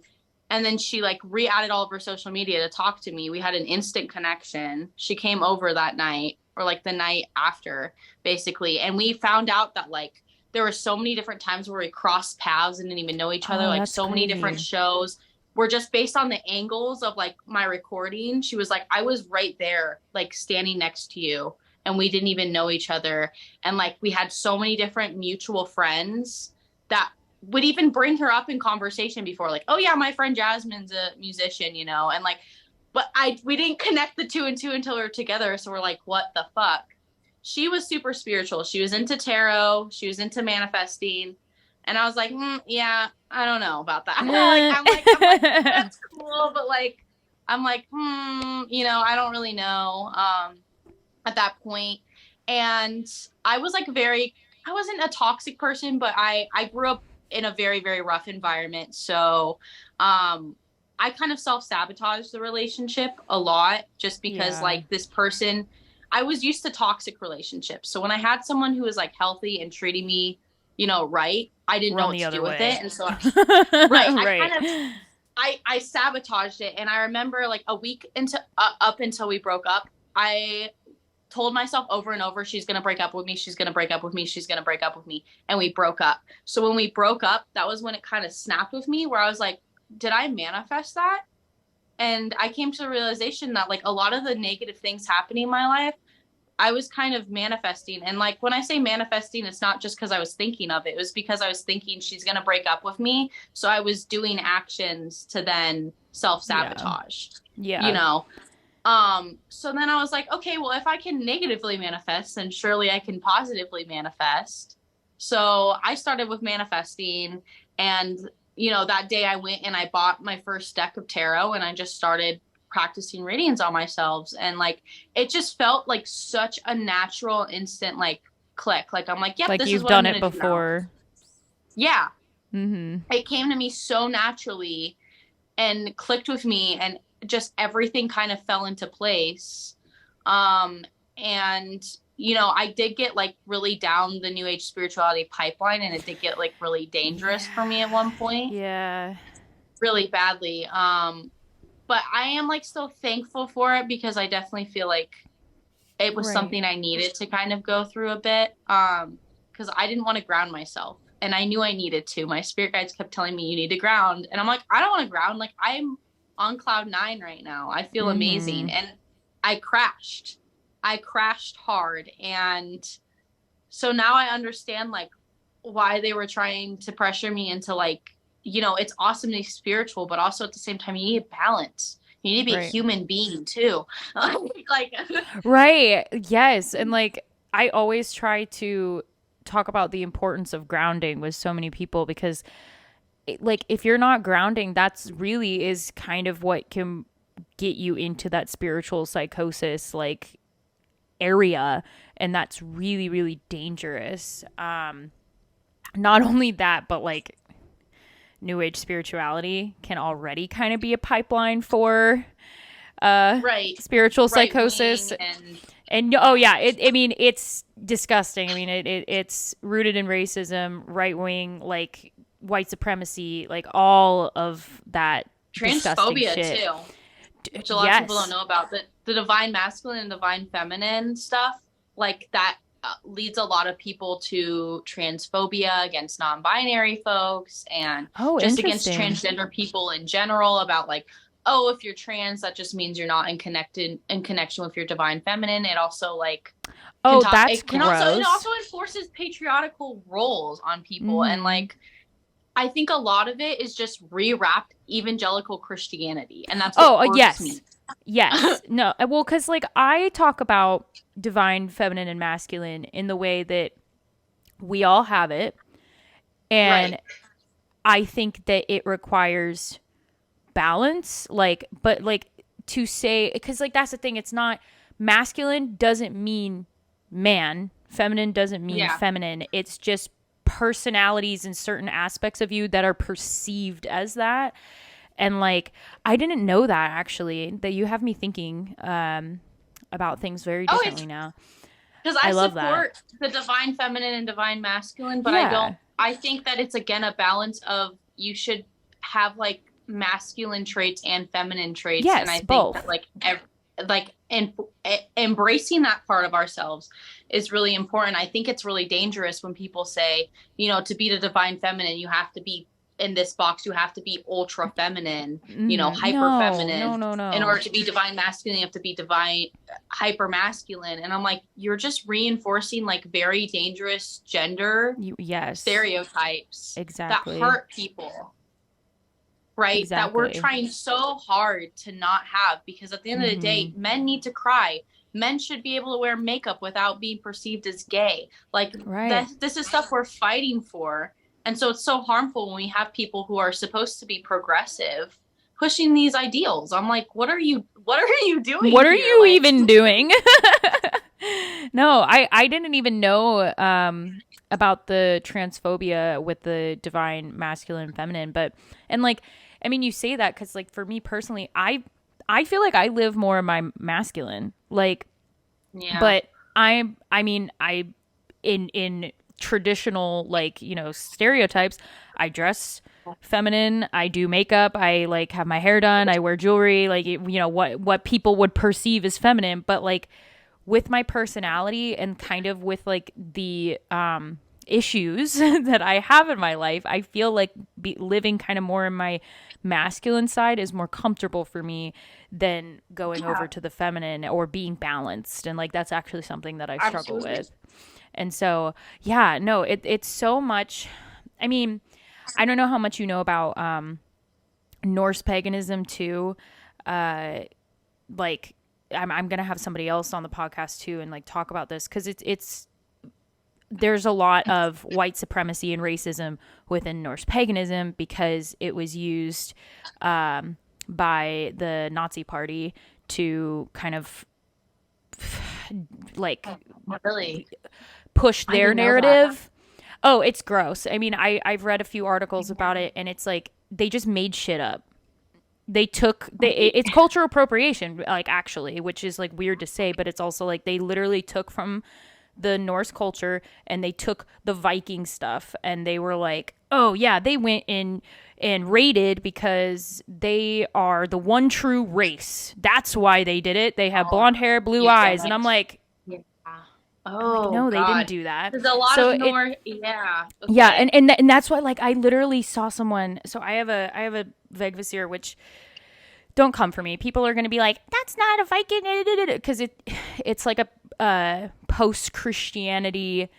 [SPEAKER 2] And then she like re-added all of her social media to talk to me. We had an instant connection. She came over that night or like the night after, basically. And we found out that like there were so many different times where we crossed paths and didn't even know each other,
[SPEAKER 1] Oh,
[SPEAKER 2] like
[SPEAKER 1] that's
[SPEAKER 2] so many different
[SPEAKER 1] crazy.
[SPEAKER 2] shows were just based on the angles of like my recording. She was like, I was right there, like standing next to you, and we didn't even know each other. And like we had so many different mutual friends that would even bring her up in conversation before, like, oh yeah, my friend Jasmine's a musician, you know, and like, but we didn't connect the two and two until we were together. So we're like, what the fuck? She was super spiritual. She was into tarot. She was into manifesting. And I was like, yeah, I don't know about that. like, I'm like, that's cool, but like, I'm like, you know, I don't really know. At that point. And I was like I wasn't a toxic person, but I grew up in a very, very rough environment. So, I kind of self-sabotaged the relationship a lot just because
[SPEAKER 1] Yeah.
[SPEAKER 2] like this person, I was used to toxic relationships. So when I had someone who was like healthy and treating me, right, I didn't know
[SPEAKER 1] Run
[SPEAKER 2] what
[SPEAKER 1] the
[SPEAKER 2] to
[SPEAKER 1] other
[SPEAKER 2] do with
[SPEAKER 1] way.
[SPEAKER 2] it. And so, right, I
[SPEAKER 1] Right.
[SPEAKER 2] kind of, I sabotaged it. And I remember like a week into up until we broke up, I told myself over and over, she's going to break up with me. She's going to break up with me. She's going to break up with me. And we broke up. So when we broke up, that was when it kind of snapped with me where I was like, did I manifest that? And I came to the realization that like a lot of the negative things happening in my life, I was kind of manifesting. And like when I say manifesting, it's not just because I was thinking of it. It was because I was thinking she's going to break up with me. So I was doing actions to then
[SPEAKER 1] Yeah.
[SPEAKER 2] self-sabotage, you
[SPEAKER 1] Yeah.
[SPEAKER 2] know? So then I was like, okay, well, if I can negatively manifest, then surely I can positively manifest. So I started with manifesting, and that day I went and I bought my first deck of tarot and I just started practicing readings on myself. And like, it just felt like such a natural, instant, like click. Like, I'm like, yep,
[SPEAKER 1] Like
[SPEAKER 2] this is
[SPEAKER 1] you've
[SPEAKER 2] what I'm
[SPEAKER 1] done it
[SPEAKER 2] going to do now.
[SPEAKER 1] before.
[SPEAKER 2] Yeah.
[SPEAKER 1] Mm-hmm.
[SPEAKER 2] It came to me so naturally and clicked with me, and just everything kind of fell into place. And I did get like really down the new age spirituality pipeline, and it did get like really dangerous for me at one point,
[SPEAKER 1] Yeah.
[SPEAKER 2] really badly. But I am like still thankful for it because I definitely feel like it was
[SPEAKER 1] Right.
[SPEAKER 2] something I needed to kind of go through a bit. Because I didn't want to ground myself, and I knew I needed to. My spirit guides kept telling me you need to ground, and I'm like, I don't want to ground. Like, I'm on cloud nine right now. I feel
[SPEAKER 1] Mm-hmm.
[SPEAKER 2] amazing, and I crashed. I crashed hard, and so now I understand like why they were trying to pressure me into like, it's awesome to be spiritual, but also at the same time you need balance. You need to be a
[SPEAKER 1] Right.
[SPEAKER 2] human being too. Like,
[SPEAKER 1] Right. Yes. And like I always try to talk about the importance of grounding with so many people because like if you're not grounding, that's really is kind of what can get you into that spiritual psychosis like area, and that's really really dangerous. Not only that, but like new age spirituality can already kind of be a pipeline for
[SPEAKER 2] right,
[SPEAKER 1] spiritual
[SPEAKER 2] right
[SPEAKER 1] psychosis.
[SPEAKER 2] wing and
[SPEAKER 1] And oh yeah, I mean it's disgusting. I mean it's rooted in racism, right wing, like white supremacy, like all of that disgusting
[SPEAKER 2] transphobia
[SPEAKER 1] shit.
[SPEAKER 2] too, which a lot of people don't
[SPEAKER 1] Yes.
[SPEAKER 2] know about. The divine masculine and divine feminine stuff, like that leads a lot of people to transphobia against non-binary folks and
[SPEAKER 1] Oh,
[SPEAKER 2] just against
[SPEAKER 1] interesting.
[SPEAKER 2] transgender people in general, about like, oh, if you're trans, that just means you're not in connection with your divine feminine. It also like
[SPEAKER 1] Oh, that's
[SPEAKER 2] it
[SPEAKER 1] gross.
[SPEAKER 2] also enforces patriarchal roles on people. And
[SPEAKER 1] Mm-hmm.
[SPEAKER 2] like, I think a lot of it is just rewrapped evangelical Christianity, and that's what
[SPEAKER 1] Oh,
[SPEAKER 2] irks me.
[SPEAKER 1] yes. Yes. No. Well, because like I talk about divine feminine and masculine in the way that we all have it. And
[SPEAKER 2] Right.
[SPEAKER 1] I think that it requires balance. Like, but like to say, because like that's the thing, it's not masculine doesn't mean man, feminine doesn't mean
[SPEAKER 2] Yeah.
[SPEAKER 1] feminine. It's just personalities and certain aspects of you that are perceived as that. And like I didn't know that actually, that you have me thinking about things very
[SPEAKER 2] Oh, it's
[SPEAKER 1] differently now.
[SPEAKER 2] because
[SPEAKER 1] I
[SPEAKER 2] I
[SPEAKER 1] love that.
[SPEAKER 2] support the divine feminine and divine masculine, but I don't.
[SPEAKER 1] Yeah.
[SPEAKER 2] I think that it's again a balance of you should have like masculine traits and feminine traits, and
[SPEAKER 1] Yes,
[SPEAKER 2] I think that
[SPEAKER 1] both.
[SPEAKER 2] like embracing that part of ourselves is really important. I think it's really dangerous when people say, to be the divine feminine, you have to be in this box. You have to be ultra feminine, hyper
[SPEAKER 1] No, no,
[SPEAKER 2] feminine.
[SPEAKER 1] no,
[SPEAKER 2] In
[SPEAKER 1] no.
[SPEAKER 2] order to be divine masculine, you have to be divine hyper masculine. And I'm like, you're just reinforcing like very dangerous gender
[SPEAKER 1] Yes,
[SPEAKER 2] stereotypes that
[SPEAKER 1] exactly.
[SPEAKER 2] hurt people, right? That we're
[SPEAKER 1] Exactly.
[SPEAKER 2] trying so hard to not have, because at the end of the
[SPEAKER 1] Mm-hmm.
[SPEAKER 2] day, men need to cry. Men should be able to wear makeup without being perceived as gay. Like,
[SPEAKER 1] Right.
[SPEAKER 2] this is stuff we're fighting for. And so it's so harmful when we have people who are supposed to be progressive pushing these ideals. I'm like, what are you doing
[SPEAKER 1] What are
[SPEAKER 2] here?
[SPEAKER 1] you
[SPEAKER 2] Like,
[SPEAKER 1] even doing? No, I didn't even know about the transphobia with the divine masculine and feminine, but and like I mean you say that because like for me personally, I feel like I live more in my masculine, like,
[SPEAKER 2] Yeah.
[SPEAKER 1] but I mean I in traditional like stereotypes, I dress feminine, I do makeup, I like have my hair done, I wear jewelry, like what people would perceive as feminine, but like with my personality and kind of with like the issues that I have in my life, I feel like living kind of more in my masculine side is more comfortable for me than going over to the feminine or being balanced. And like that's actually something that I struggle
[SPEAKER 2] Absolutely.
[SPEAKER 1] with. And so, yeah, no, it's so much. I mean, I don't know how much you know about Norse paganism too. Like, I'm gonna have somebody else on the podcast too and like talk about this because it's there's a lot of white supremacy and racism within Norse paganism because it was used by the Nazi Party to kind of like
[SPEAKER 2] Really?
[SPEAKER 1] push
[SPEAKER 2] I
[SPEAKER 1] their
[SPEAKER 2] didn't know that.
[SPEAKER 1] narrative. Oh, it's gross. I mean, I've read a few articles about it, and it's like they just made shit up. It's cultural appropriation, like actually, which is like weird to say, but it's also like they literally took from the Norse culture and they took the Viking stuff and they were like, oh yeah, they went in and raided because they are the one true race. That's why they did it. They have blonde hair, blue eyes, and I'm like,
[SPEAKER 2] Yeah. Oh,
[SPEAKER 1] no, they didn't
[SPEAKER 2] God.
[SPEAKER 1] do that.
[SPEAKER 2] There's a lot
[SPEAKER 1] So
[SPEAKER 2] of yeah. Okay.
[SPEAKER 1] yeah, and that's why like I literally saw someone. So I have a Vegvasir, which don't come for me. People are going to be like, that's not a Viking, because it's like a post Christianity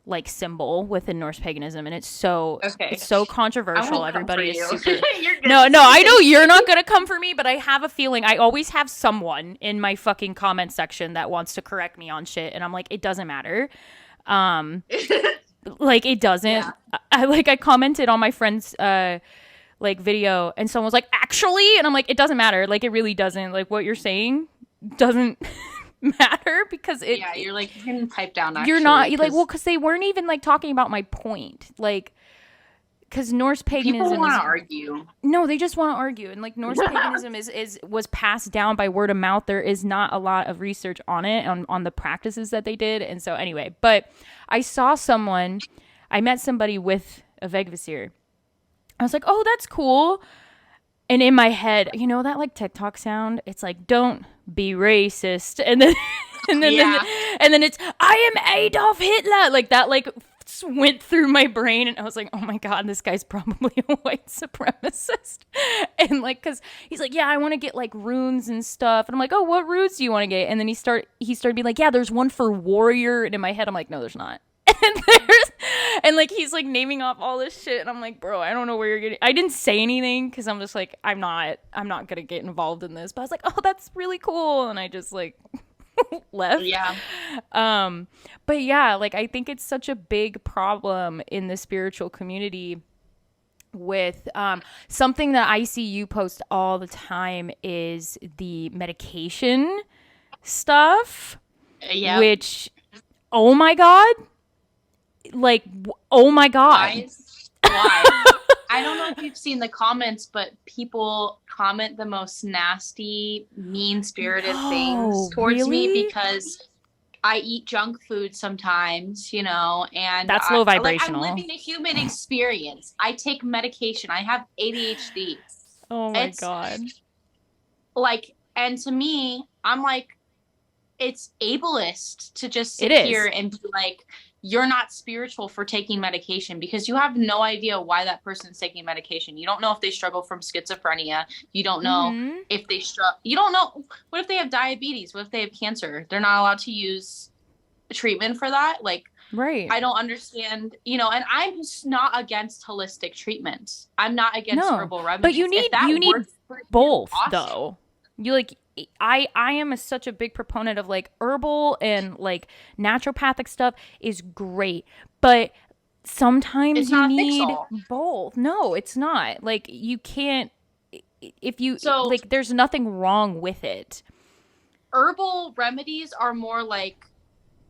[SPEAKER 1] like symbol within Norse paganism, and it's so
[SPEAKER 2] I
[SPEAKER 1] controversial.
[SPEAKER 2] won't come for
[SPEAKER 1] Everybody is
[SPEAKER 2] you.
[SPEAKER 1] super.
[SPEAKER 2] You're good.
[SPEAKER 1] No, I know you're not going to come for me, but I have a feeling I always have someone in my fucking comment section that wants to correct me on shit, and I'm like, it doesn't matter. Like it doesn't.
[SPEAKER 2] Yeah.
[SPEAKER 1] I commented on my friend's like video and someone was like, actually, and I'm like, it doesn't matter. Like it really doesn't. Like what you're saying doesn't matter because
[SPEAKER 2] you're like, you can pipe down. Actually,
[SPEAKER 1] you're not like, well, because they weren't even like talking about my point, like because Norse paganism
[SPEAKER 2] people want to argue.
[SPEAKER 1] No, they just want to argue, and like Norse paganism was passed down by word of mouth. There is not a lot of research on it on the practices that they did, and so anyway, but I met somebody with a Vegvasir. I was like, oh, that's cool. And in my head, you know that like TikTok sound? It's like, don't be racist. And then and then it's, I am Adolf Hitler. Like that like went through my brain and I was like, oh my God, this guy's probably a white supremacist. And like, cause he's like, yeah, I want to get like runes and stuff. And I'm like, oh, what runes do you want to get? And then he started being like, yeah, there's one for warrior. And in my head, I'm like, no, there's not. And like he's like naming off all this shit and I'm like, bro, I don't know where you're getting. I didn't say anything because I'm just like, I'm not gonna get involved in this, but I was like, oh, that's really cool, and I just like left.
[SPEAKER 2] Yeah.
[SPEAKER 1] But yeah, like I think it's such a big problem in the spiritual community with something that I see you post all the time is the medication stuff.
[SPEAKER 2] Yeah.
[SPEAKER 1] Which, oh my God. Like, oh my God.
[SPEAKER 2] Why? I don't know if you've seen the comments, but people comment the most nasty, mean-spirited things towards me because I eat junk food sometimes, you know, and
[SPEAKER 1] that's low vibrational.
[SPEAKER 2] Like, I'm living a human experience. I take medication. I have ADHD.
[SPEAKER 1] Oh my God.
[SPEAKER 2] Like, and to me, I'm like, it's ableist to just sit here and be like, you're not spiritual for taking medication because you have no idea why that person's taking medication. You don't know if they struggle from schizophrenia. You don't know if they you don't know. What if they have diabetes? What if they have cancer? They're not allowed to use treatment for that. Like,
[SPEAKER 1] right.
[SPEAKER 2] I don't understand, you know, and I'm just not against holistic treatment. I'm not against herbal remedies.
[SPEAKER 1] But you need both though. You like, I am such a big proponent of like herbal and like naturopathic stuff is great, but sometimes you need both. No, it's not. Like you can't, if you like, there's nothing wrong with it.
[SPEAKER 2] Herbal remedies are more like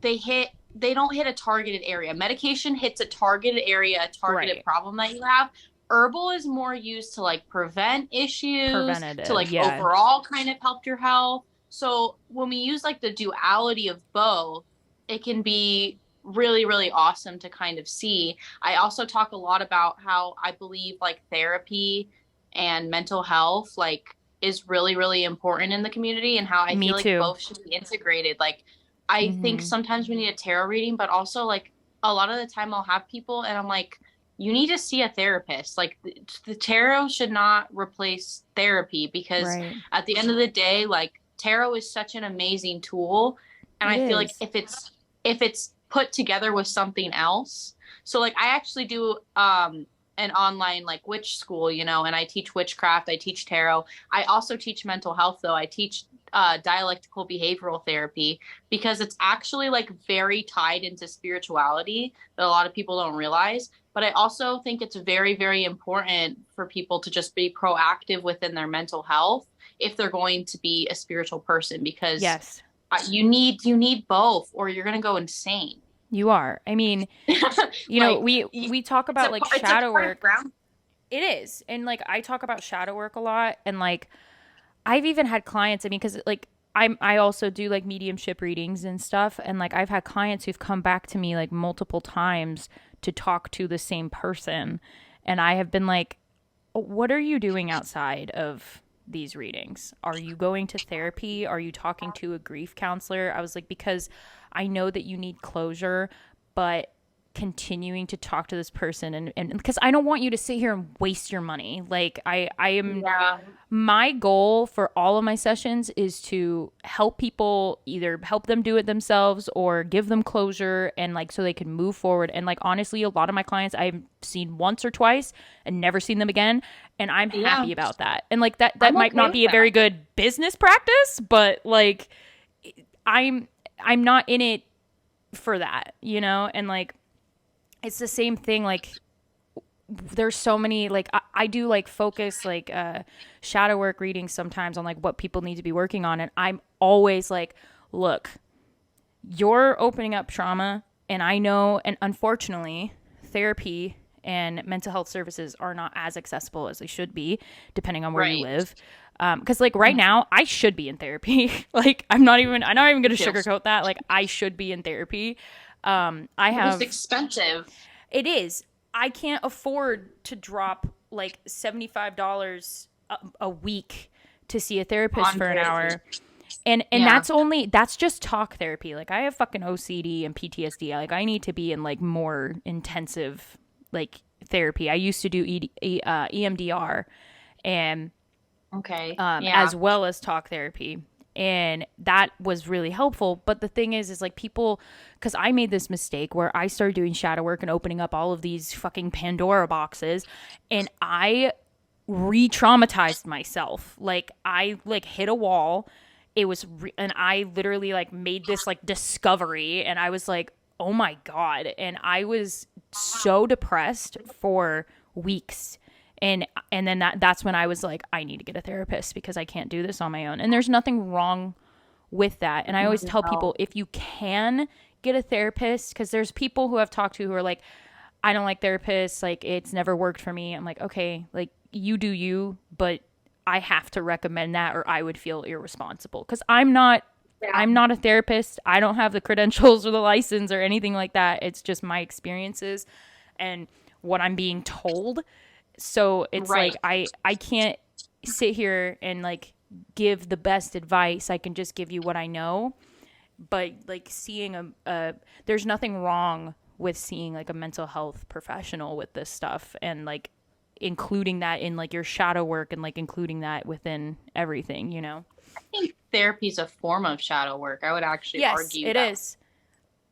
[SPEAKER 2] they hit they don't hit a targeted area. Medication hits a targeted area, a targeted
[SPEAKER 1] Right.
[SPEAKER 2] problem that you have. Herbal is more used to like prevent issues, to
[SPEAKER 1] Preventative.
[SPEAKER 2] like
[SPEAKER 1] Yeah.
[SPEAKER 2] overall kind of help your health. So when we use like the duality of both, it can be really, really awesome to kind of see. I also talk a lot about how I believe like therapy and mental health like is really, really important in the community, and how I
[SPEAKER 1] Me
[SPEAKER 2] feel like
[SPEAKER 1] too.
[SPEAKER 2] both should be integrated. Like I think
[SPEAKER 1] Hmm.
[SPEAKER 2] sometimes we need a tarot reading, but also like a lot of the time I'll have people and I'm like, you need to see a therapist. Like the tarot should not replace therapy, because
[SPEAKER 1] Right.
[SPEAKER 2] at the end of the day, like tarot is such an amazing tool. And
[SPEAKER 1] It
[SPEAKER 2] I feel like
[SPEAKER 1] is.
[SPEAKER 2] if it's put together with something else. So like I actually do an online like witch school, you know, and I teach witchcraft, I teach tarot. I also teach mental health though. I teach dialectical behavioral therapy, because it's actually like very tied into spirituality that a lot of people don't realize. But I also think it's very, very important for people to just be proactive within their mental health if they're going to be a spiritual person, because
[SPEAKER 1] Yes,
[SPEAKER 2] you need both or you're going to go insane.
[SPEAKER 1] you are. I mean,
[SPEAKER 2] Like
[SPEAKER 1] we talk
[SPEAKER 2] it's
[SPEAKER 1] about
[SPEAKER 2] a
[SPEAKER 1] like
[SPEAKER 2] it's a
[SPEAKER 1] shadow
[SPEAKER 2] part of
[SPEAKER 1] work.
[SPEAKER 2] ground.
[SPEAKER 1] It is. And like I talk about shadow work a lot, and like I've even had clients, I mean, cuz like I also do like mediumship readings and stuff, and like I've had clients who've come back to me like multiple times to talk to the same person, and I have been like, what are you doing outside of these readings? Are you going to therapy? Are you talking to a grief counselor? I was like, because I know that you need closure, but continuing to talk to this person, and because I don't want you to sit here and waste your money. Like I am,
[SPEAKER 2] Yeah.
[SPEAKER 1] my goal for all of my sessions is to help people, either help them do it themselves or give them closure, and like so they can move forward. And like honestly, a lot of my clients I've seen once or twice and never seen them again, and I'm
[SPEAKER 2] Yeah.
[SPEAKER 1] happy about that. And like that
[SPEAKER 2] I'm
[SPEAKER 1] might
[SPEAKER 2] okay
[SPEAKER 1] not
[SPEAKER 2] with
[SPEAKER 1] be a very
[SPEAKER 2] that.
[SPEAKER 1] good business practice, but like I'm I'm not in it for that, you know? And like it's the same thing, like there's so many, like I do like focus like shadow work readings sometimes on like what people need to be working on, and I'm always like, look, you're opening up trauma, and I know, and unfortunately therapy and mental health services are not as accessible as they should be depending on where you
[SPEAKER 2] Right.
[SPEAKER 1] live. Because like right now I should be in therapy. Like I'm not even gonna
[SPEAKER 2] Feels
[SPEAKER 1] sugarcoat that. Like I should be in therapy. I
[SPEAKER 2] but it's
[SPEAKER 1] have
[SPEAKER 2] expensive.
[SPEAKER 1] It is. I can't afford to drop like $75 a week to see a therapist
[SPEAKER 2] On
[SPEAKER 1] for an
[SPEAKER 2] therapy.
[SPEAKER 1] hour. And
[SPEAKER 2] Yeah.
[SPEAKER 1] that's just talk therapy. Like I have fucking OCD and PTSD. Like I need to be in like more intensive like therapy. I used to do EMDR and
[SPEAKER 2] Okay. Yeah.
[SPEAKER 1] as well as talk therapy, and that was really helpful. But the thing is like people, because I made this mistake where I started doing shadow work and opening up all of these fucking Pandora boxes, and I re-traumatized myself. Like I like hit a wall. And I literally like made this like discovery, and I was like, oh my god. And I was so depressed for weeks, and then that's when I was like, I need to get a therapist because I can't do this on my own. And there's nothing wrong with that. And I always tell
[SPEAKER 2] No.
[SPEAKER 1] people, if you can get a therapist, because there's people who I've talked to who are like, I don't like therapists, like it's never worked for me. I'm like, okay, like you do you, but I have to recommend that or I would feel irresponsible because
[SPEAKER 2] Yeah.
[SPEAKER 1] I'm not a therapist. I don't have the credentials or the license or anything like that. It's just my experiences and what I'm being told. So it's like
[SPEAKER 2] Right.
[SPEAKER 1] I can't sit here and like give the best advice. I can just give you what I know. But like seeing there's nothing wrong with seeing like a mental health professional with this stuff, and like including that in like your shadow work, and like including that within everything, you know?
[SPEAKER 2] I think therapy is a form of shadow work. I would actually
[SPEAKER 1] Yes,
[SPEAKER 2] argue
[SPEAKER 1] it
[SPEAKER 2] that
[SPEAKER 1] is.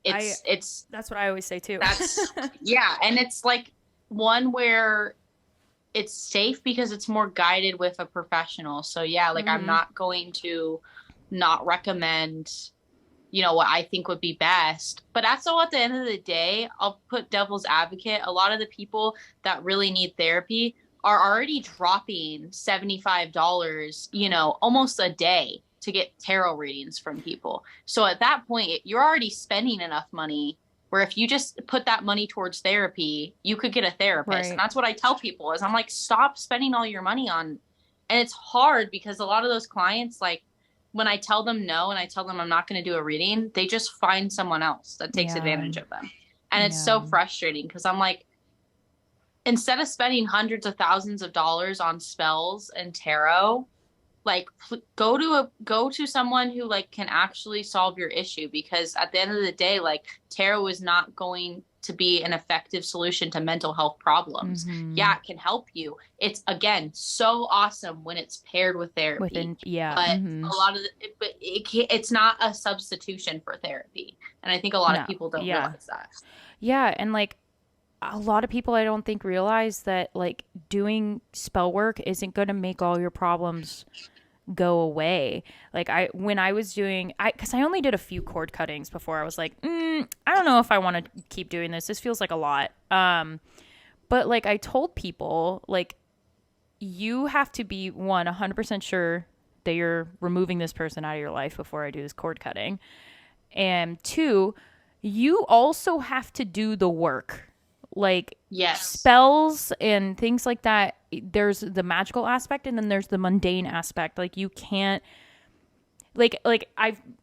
[SPEAKER 1] I
[SPEAKER 2] it's
[SPEAKER 1] That's what I always say too.
[SPEAKER 2] that's yeah, and it's like one where it's safe because it's more guided with a professional. So yeah, like I'm
[SPEAKER 1] Mhm.
[SPEAKER 2] not going to not recommend, what I think would be best. But also at the end of the day, I'll put devil's advocate. A lot of the people that really need therapy are already dropping $75, almost a day. to get tarot readings from people. So at that point, you're already spending enough money where if you just put that money towards therapy, you could get a therapist.
[SPEAKER 1] Right.
[SPEAKER 2] And that's what I tell people is I'm like, stop spending all your money on, and it's hard because a lot of those clients, like when I tell them no and I tell them I'm not going to do a reading, they just find someone else that takes advantage of them. And it's so frustrating because I'm like, instead of spending hundreds of thousands of dollars on spells and tarot, like go to someone who like can actually solve your issue, because at the end of the day, like tarot is not going to be an effective solution to mental health problems. Yeah, it can help you. It's again so awesome when it's paired with therapy. But a lot of it's not a substitution for therapy, and I think a lot of people don't realize that.
[SPEAKER 1] Yeah, and like a lot of people I don't think realize that like doing spell work isn't going to make all your problems go away. Like when I was doing, because I only did a few cord cuttings before I was like, I don't know if I want to keep doing this. This feels like a lot. But like I told people, like you have to be 100% sure that you're removing this person out of your life before I do this cord cutting. And 2, you also have to do the work. Like spells and things like that, there's the magical aspect and then there's the mundane aspect. Like you can't like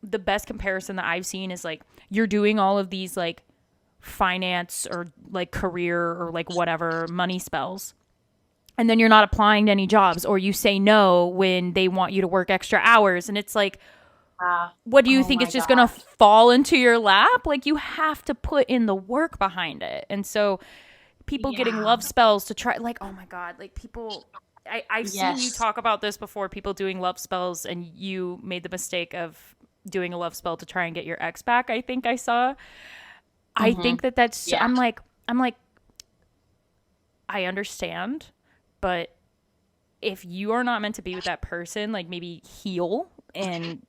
[SPEAKER 1] the best comparison that I've seen is like you're doing all of these like finance or like career or like whatever money spells, and then you're not applying to any jobs, or you say no when they want you to work extra hours, and it's like, what do you think it's just going to fall into your lap? Like you have to put in the work behind it. And so people getting love spells to try, like, oh my God, like people, I've seen you talk about this before, people doing love spells, and you made the mistake of doing a love spell to try and get your ex back. I think I saw, I think that's, I'm like, I understand, but if you are not meant to be with that person, like maybe heal and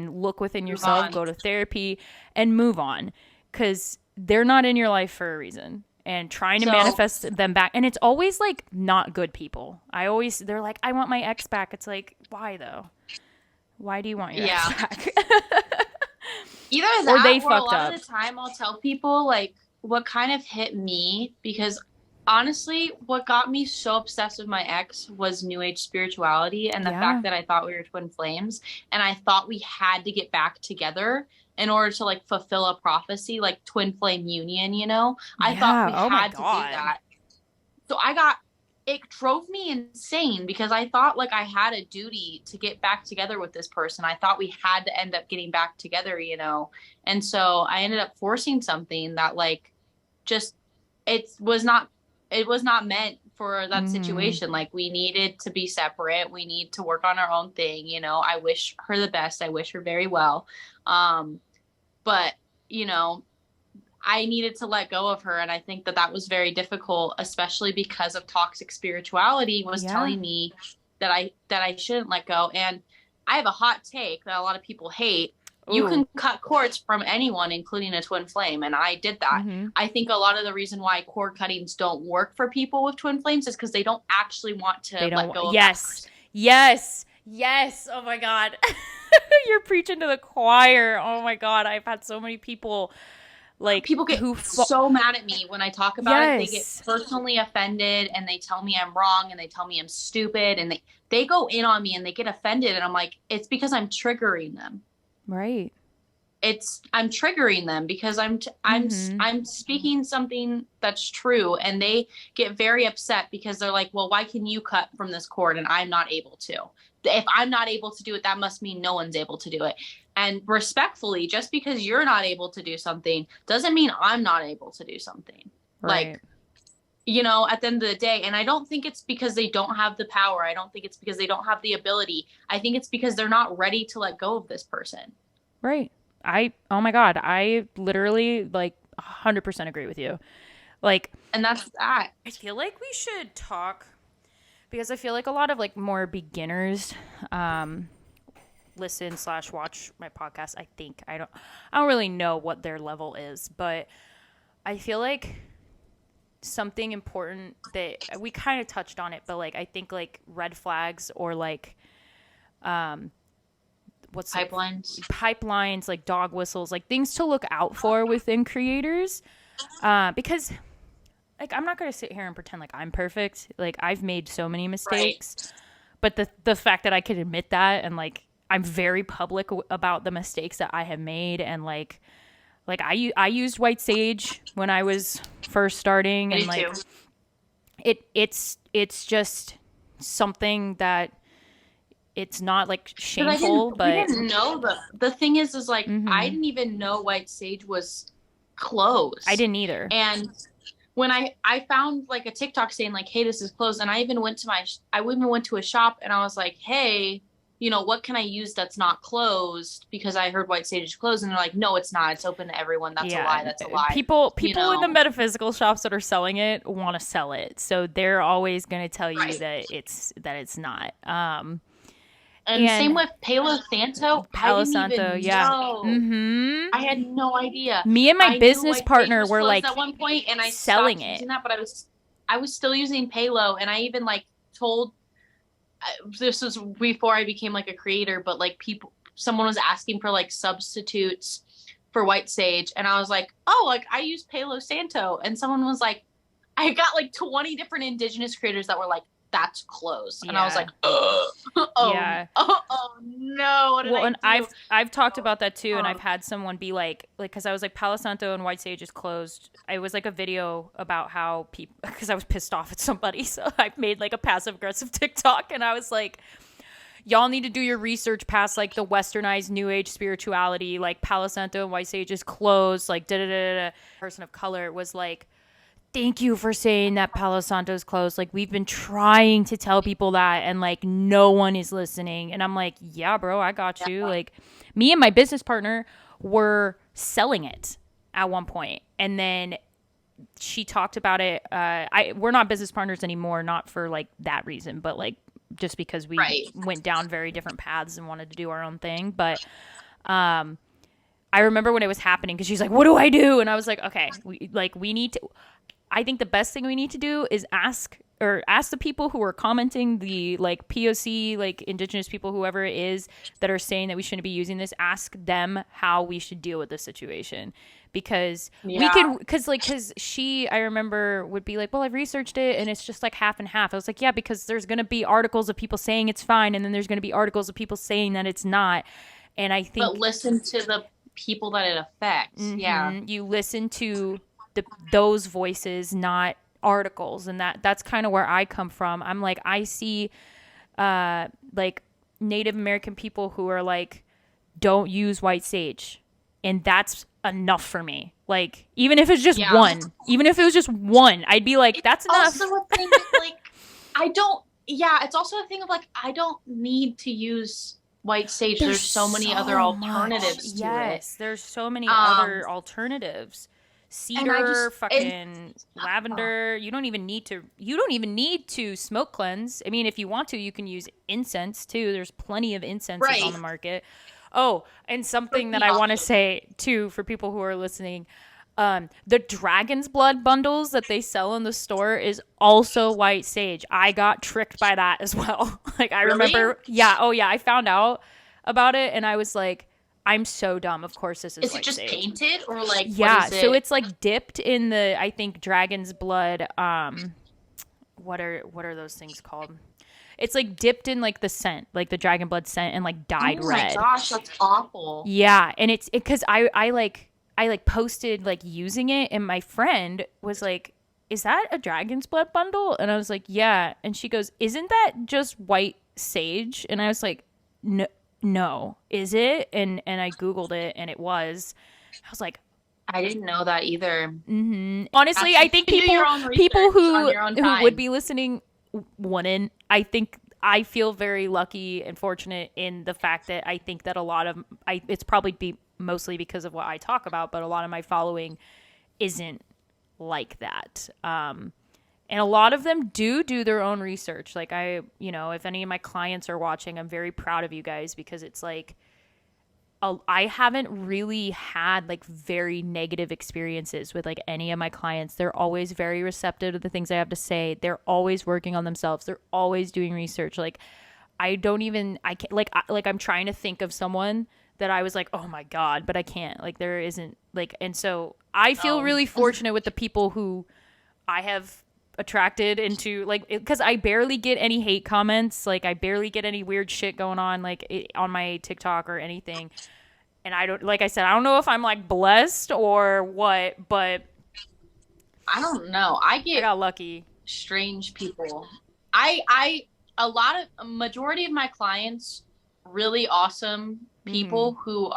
[SPEAKER 1] look within yourself, go to therapy and move on, because they're not in your life for a reason, and trying to manifest them back. And it's always like not good people. They're like, I want my ex back. It's like, why though? Why do you want your ex back?
[SPEAKER 2] Either that or they fucked up. A lot of the time I'll tell people like what kind of hit me, because honestly, what got me so obsessed with my ex was New Age spirituality and the fact that I thought we were twin flames, and I thought we had to get back together in order to like fulfill a prophecy, like twin flame union, you know? I thought we had to do that. So it drove me insane because I thought like I had a duty to get back together with this person. I thought we had to end up getting back together, you know? And so I ended up forcing something that like just, it was not meant for that situation. Like we needed to be separate. We need to work on our own thing. You know, I wish her the best. I wish her very well. But you know, I needed to let go of her. And I think that was very difficult, especially because of toxic spirituality was telling me that I shouldn't let go. And I have a hot take that a lot of people hate. You can cut cords from anyone, including a twin flame. And I did that. I think a lot of the reason why cord cuttings don't work for people with twin flames is because they don't actually want to let go of that person. Yes. Oh my God.
[SPEAKER 1] You're preaching to the choir. Oh my God. I've had so many people
[SPEAKER 2] people get so mad at me when I talk about it. They get personally offended and they tell me I'm wrong and they tell me I'm stupid, and they go in on me and they get offended, and I'm like, it's because I'm triggering them.
[SPEAKER 1] Right.
[SPEAKER 2] I'm triggering them because I'm speaking something that's true, and they get very upset because they're like, well, why can you cut from this cord and I'm not able to? If I'm not able to do it, that must mean no one's able to do it. And respectfully, just because you're not able to do something doesn't mean I'm not able to do something. Right. Like, you know, at the end of the day, and I don't think it's because they don't have the power. I don't think it's because they don't have the ability. I think it's because they're not ready to let go of this person.
[SPEAKER 1] Right. Oh my God, I literally like 100% agree with you. Like,
[SPEAKER 2] and that's that.
[SPEAKER 1] I feel like we should talk, because I feel like a lot of like more beginners listen/watch my podcast. I think I don't really know what their level is, but I feel like something important that we kind of touched on it, but like I think like red flags or like what's
[SPEAKER 2] Pipelines.
[SPEAKER 1] Pipelines, like dog whistles, like things to look out for within creators. Because like I'm not going to sit here and pretend like I'm perfect. Like I've made so many mistakes. Right. But the fact that I could admit that, and like I'm very public about the mistakes that I have made, and like I used white sage when I was first starting, and like it's just something that it's not like shameful, but
[SPEAKER 2] we didn't know. The thing is like I didn't even know white sage was closed.
[SPEAKER 1] I didn't either.
[SPEAKER 2] And when I found like a TikTok saying like, hey, this is closed, and I even went to a shop and I was like, hey, you know, what can I use that's not closed? Because I heard white sage is closed, and they're like, no, it's not. It's open to everyone. That's a lie. That's a lie.
[SPEAKER 1] People in the metaphysical shops that are selling it want to sell it, so they're always going to tell you that it's not.
[SPEAKER 2] And same with Palo Santo.
[SPEAKER 1] Palo Santo, yeah.
[SPEAKER 2] Mm-hmm. I had no idea.
[SPEAKER 1] Me and my business partner were like
[SPEAKER 2] at one point, and I
[SPEAKER 1] selling
[SPEAKER 2] stopped
[SPEAKER 1] it.
[SPEAKER 2] Using that, but I was still using Palo, and I even like told. This was before I became like a creator, but like someone was asking for like substitutes for white sage, and I was like, oh, like I use Palo Santo, and someone was like, I got like 20 different indigenous creators that were like, that's closed. And I was like, oh no, what did I do?
[SPEAKER 1] I've talked about that too, and I've had someone be like because I was like, Palo Santo and white sage is closed. It was like a video about how people, because I was pissed off at somebody, so I made like a passive aggressive TikTok, and I was like, y'all need to do your research past like the westernized new age spirituality, like Palo Santo and white sage is closed, like da da da da. Person of color was like, thank you for saying that Palo Santo's closed. Like, we've been trying to tell people that, and like no one is listening. And I'm like, yeah, bro, I got you. Like, me and my business partner were selling it at one point, and then she talked about it. We're not business partners anymore, not for like that reason, but like just because we went down very different paths and wanted to do our own thing. But I remember when it was happening, because she's like, what do I do? And I was like, okay, we need to. I think the best thing we need to do is ask the people who are commenting, the like POC, like indigenous people, whoever it is that are saying that we shouldn't be using this, ask them how we should deal with this situation. Because we can, because she, I remember, would be like, well, I've researched it and it's just like half and half. I was like, yeah, because there's going to be articles of people saying it's fine, and then there's going to be articles of people saying that it's not. And I think,
[SPEAKER 2] but listen to the people that it affects. Yeah,
[SPEAKER 1] you listen to those voices, not articles. And that's kind of where I come from. I'm like, I see like Native American people who are like, don't use white sage, and that's enough for me. Like, even if it's just one, I'd be like, that's enough.
[SPEAKER 2] Also a thing of, like, it's also a thing of like, I don't need to use white sage. There's so many other alternatives to it.
[SPEAKER 1] Yes, there's so many other alternatives. Cedar, fucking lavender. You don't even need to smoke cleanse. I mean, if you want to, you can use incense too. There's plenty of incenses on the market. Oh, and something that I want to say too for people who are listening, the dragon's blood bundles that they sell in the store is also white sage. I got tricked by that as well. Like, I remember, I found out about it, and I was like, I'm so dumb. Of course this is
[SPEAKER 2] Is it just
[SPEAKER 1] sage.
[SPEAKER 2] Painted, or like,
[SPEAKER 1] yeah,
[SPEAKER 2] what is it?
[SPEAKER 1] So it's like dipped in the, I think, dragon's blood. What are those things called? It's like dipped in like the scent, like the dragon blood scent, and like dyed red.
[SPEAKER 2] Oh my gosh, that's awful.
[SPEAKER 1] Yeah, and it's because I posted like using it, and my friend was like, is that a dragon's blood bundle? And I was like, yeah. And she goes, isn't that just white sage? And I was like, no, is it? And I Googled it, and it was. I was like,
[SPEAKER 2] I didn't know that either.
[SPEAKER 1] Mm-hmm. Honestly, I think people who would be listening wouldn't. I think I feel very lucky and fortunate in the fact that I think that a lot of it's probably mostly because of what I talk about, but a lot of my following isn't like that. And a lot of them do their own research. Like, if any of my clients are watching, I'm very proud of you guys, because it's like, I haven't really had like very negative experiences with like any of my clients. They're always very receptive to the things I have to say. They're always working on themselves. They're always doing research. Like, I don't even, I can't, like I'm trying to think of someone that I was like, oh my God, but I can't. Like, there isn't, like, and so I feel
[SPEAKER 2] No.
[SPEAKER 1] really fortunate with the people who I have attracted into, like, because I barely get any hate comments. Like, I barely get any weird shit going on, like, on my TikTok or anything. And I don't, like I said, I don't know if I'm, like, blessed or what, but
[SPEAKER 2] I don't know. I
[SPEAKER 1] I
[SPEAKER 2] get
[SPEAKER 1] got lucky.
[SPEAKER 2] strange people. I a majority of my clients, really awesome people who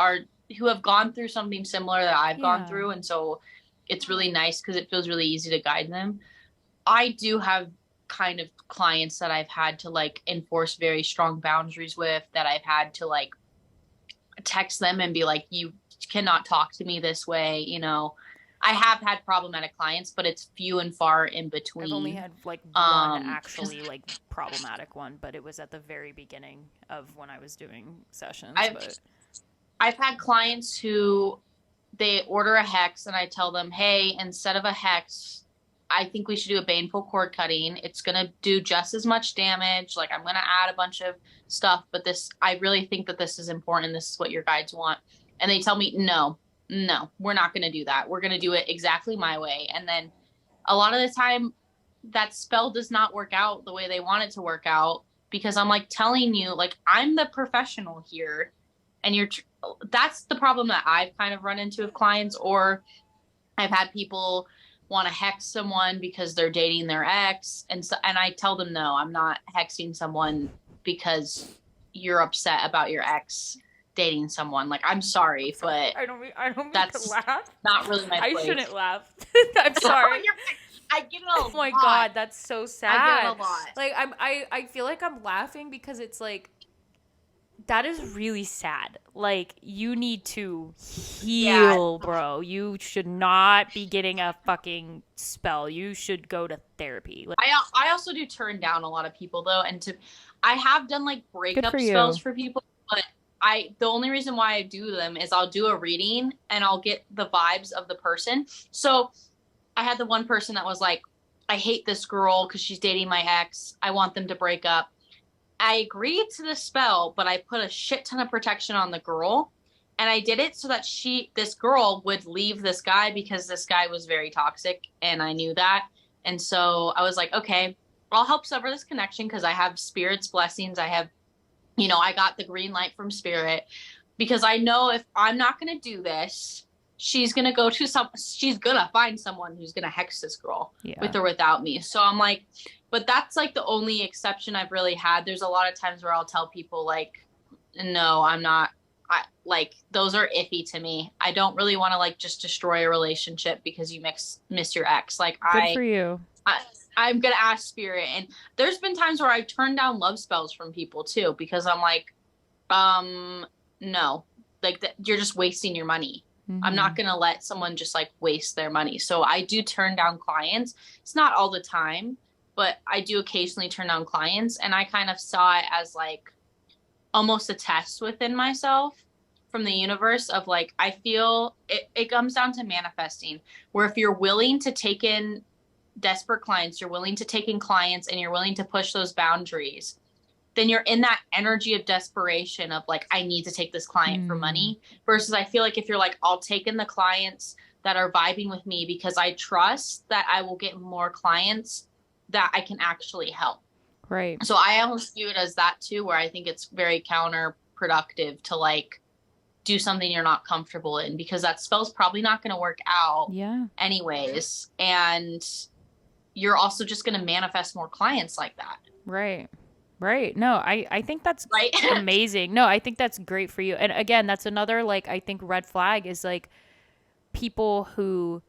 [SPEAKER 2] have gone through something similar that I've gone
[SPEAKER 1] Yeah.
[SPEAKER 2] through, and so it's really nice because it feels really easy to guide them. I do have kind of clients that I've had to like enforce very strong boundaries with, that I've had to like text them and be like, you cannot talk to me this way, you know. I have had problematic clients, but it's few and far in between.
[SPEAKER 1] I've only had like one actually like problematic one, but it was at the very beginning of when I was doing sessions.
[SPEAKER 2] I've had clients who they order a hex and I tell them, hey, instead of a hex, I think we should do a baneful cord cutting. It's going to do just as much damage. Like, I'm going to add a bunch of stuff, but I really think that this is important. This is what your guides want. And they tell me, no, we're not going to do that. We're going to do it exactly my way. And then a lot of the time that spell does not work out the way they want it to work out, because I'm like telling you, like, I'm the professional here. And that's the problem that I've kind of run into with clients. Or I've had people want to hex someone because they're dating their ex. And I tell them, no, I'm not hexing someone because you're upset about your ex dating someone. Like, I'm sorry, but
[SPEAKER 1] I don't mean
[SPEAKER 2] that's
[SPEAKER 1] to laugh.
[SPEAKER 2] not really my place.
[SPEAKER 1] I shouldn't laugh. I'm sorry.
[SPEAKER 2] I get it a lot.
[SPEAKER 1] Oh my God, that's so sad.
[SPEAKER 2] I get it a lot.
[SPEAKER 1] Like, I feel like I'm laughing because it's like, that is really sad. Like, you need to heal, bro. You should not be getting a fucking spell. You should go to therapy. Like,
[SPEAKER 2] I also do turn down a lot of people though, and I have done like breakup spells for people, but the only reason why I do them is I'll do a reading and I'll get the vibes of the person. So I had the one person that was like, I hate this girl because she's dating my ex. I want them to break up. I agreed to the spell, but I put a shit ton of protection on the girl. And I did it so that this girl would leave this guy because this guy was very toxic. And I knew that. And so I was like, okay, I'll help sever this connection because I have spirit's blessings. I have, I got the green light from spirit, because I know if I'm not going to do this, she's going to find someone who's going to hex this girl with or without me. So I'm like, but that's like the only exception I've really had. There's a lot of times where I'll tell people like, no, I'm not. Those are iffy to me. I don't really want to like just destroy a relationship because you miss your ex. Like,
[SPEAKER 1] good for you.
[SPEAKER 2] I'm going to ask spirit. And there's been times where I turn down love spells from people too, because I'm like, no, like you're just wasting your money. Mm-hmm. I'm not going to let someone just like waste their money. So I do turn down clients. It's not all the time, but I do occasionally turn down clients. And I kind of saw it as like almost a test within myself from the universe of like, I feel it comes down to manifesting, where if you're willing to take in desperate clients, you're willing to take in clients, and you're willing to push those boundaries, then you're in that energy of desperation of like, I need to take this client for money, versus I feel like if you're like, I'll take in the clients that are vibing with me because I trust that I will get more clients that I can actually help.
[SPEAKER 1] Right.
[SPEAKER 2] So I almost view it as that too, where I think it's very counterproductive to like do something you're not comfortable in, because that spell's probably not going to work out anyways. And you're also just going to manifest more clients like that.
[SPEAKER 1] Right. No, I think that's
[SPEAKER 2] right?
[SPEAKER 1] amazing. No, I think that's great for you. And again, that's another, like, I think red flag is like people who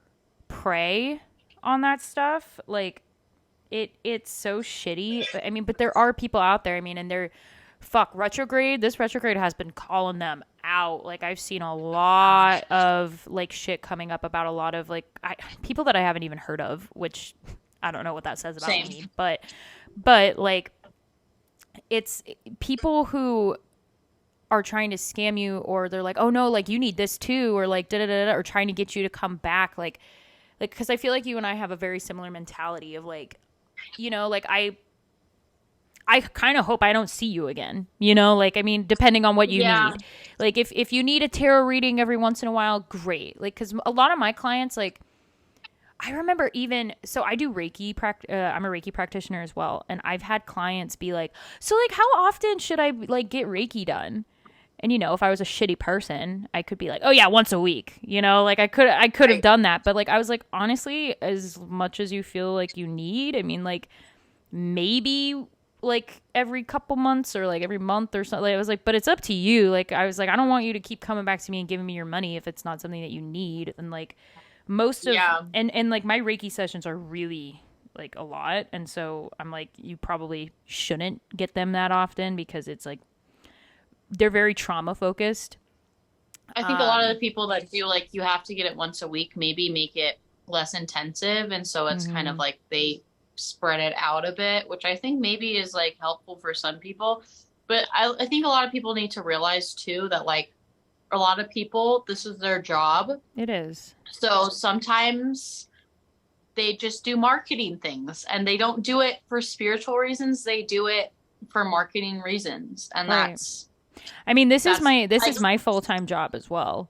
[SPEAKER 1] prey on that stuff. Like, it's so shitty. I mean, but there are people out there, I mean, and they're retrograde. This retrograde has been calling them out. Like, I've seen a lot of like shit coming up about a lot of like people that I haven't even heard of, which I don't know what that says about me, but like, it's people who are trying to scam you, or they're like, oh no, like you need this too, or like or trying to get you to come back, like because I feel like you and I have a very similar mentality of like, like I kind of hope I don't see you again, you know, like, I mean, depending on what you
[SPEAKER 2] Yeah.
[SPEAKER 1] need. Like if you need a tarot reading every once in a while, great. Like, cause a lot of my clients, like, I remember even, so I do Reiki, I'm a Reiki practitioner as well. And I've had clients be like, so like, how often should I like get Reiki done? And, you know, if I was a shitty person, I could be like, oh yeah, once a week, you know, like I could have
[SPEAKER 2] Right.
[SPEAKER 1] done that. But like, I was like, honestly, as much as you feel like you need, I mean, like maybe like every couple months or like every month or something. Like, I was like, but it's up to you. Like, I was like, I don't want you to keep coming back to me and giving me your money if it's not something that you need. And like most of,
[SPEAKER 2] Yeah.
[SPEAKER 1] and like my Reiki sessions are really like a lot. And so I'm like, you probably shouldn't get them that often because it's like, they're very trauma focused.
[SPEAKER 2] I think a lot of the people that feel like you have to get it once a week maybe make it less intensive. And so it's kind of
[SPEAKER 1] Mm-hmm.
[SPEAKER 2] like they spread it out a bit, which I think maybe is like helpful for some people. But I think a lot of people need to realize too that like a lot of people, this is their job.
[SPEAKER 1] It is.
[SPEAKER 2] So sometimes they just do marketing things and they don't do it for spiritual reasons. They do it for marketing reasons. And
[SPEAKER 1] Right. I mean,
[SPEAKER 2] that's
[SPEAKER 1] this
[SPEAKER 2] like,
[SPEAKER 1] is my full-time job as well,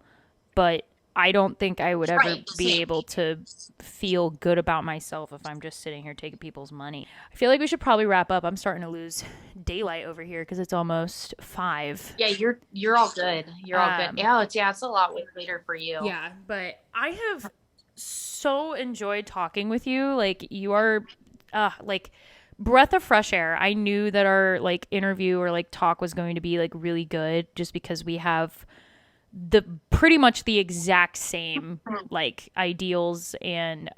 [SPEAKER 1] but I don't think I would ever
[SPEAKER 2] right,
[SPEAKER 1] be
[SPEAKER 2] same.
[SPEAKER 1] able to feel good about myself if I'm just sitting here taking people's money. I feel like we should probably wrap up. I'm starting to lose daylight over here because it's almost 5.
[SPEAKER 2] Yeah, you're all good. You're all good.
[SPEAKER 1] Um,
[SPEAKER 2] Yeah, it's a lot later for you.
[SPEAKER 1] yeah, but I have so enjoyed talking with you. Like you are, like breath of fresh air. I knew that our like interview or like talk was going to be like really good just because we have the pretty much the exact same like ideals and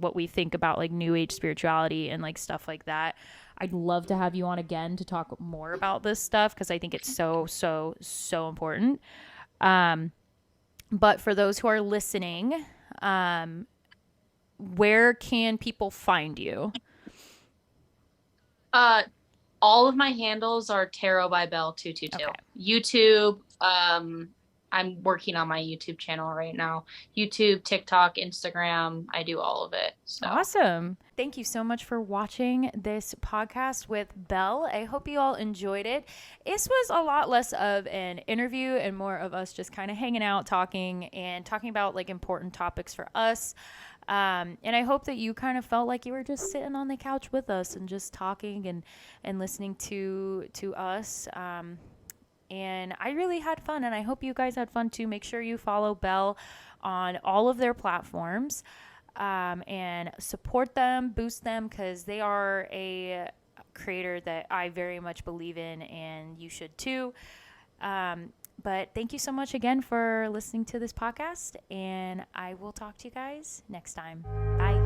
[SPEAKER 1] what we think about like new age spirituality and like stuff like that. I'd love to have you on again to talk more about this stuff because I think it's so important. Um, but for those who are listening, um, where can people find you?
[SPEAKER 2] Uh, all of my handles are Tarot by Belle 222.
[SPEAKER 1] Okay.
[SPEAKER 2] YouTube, I'm working on my YouTube channel right now. YouTube, TikTok, Instagram, I do all of it. So
[SPEAKER 1] Awesome. Thank you so much for watching this podcast with Belle. I hope you all enjoyed it. This was a lot less of an interview and more of us just kind of hanging out, talking about like important topics for us. And I hope that you kind of felt like you were just sitting on the couch with us and just talking and listening to us. And I really had fun, and I hope you guys had fun too. Make sure you follow Belle on all of their platforms, and support them, boost them, because they are a creator that I very much believe in, and you should too. But thank you so much again for listening to this podcast, and I will talk to you guys next time. Bye.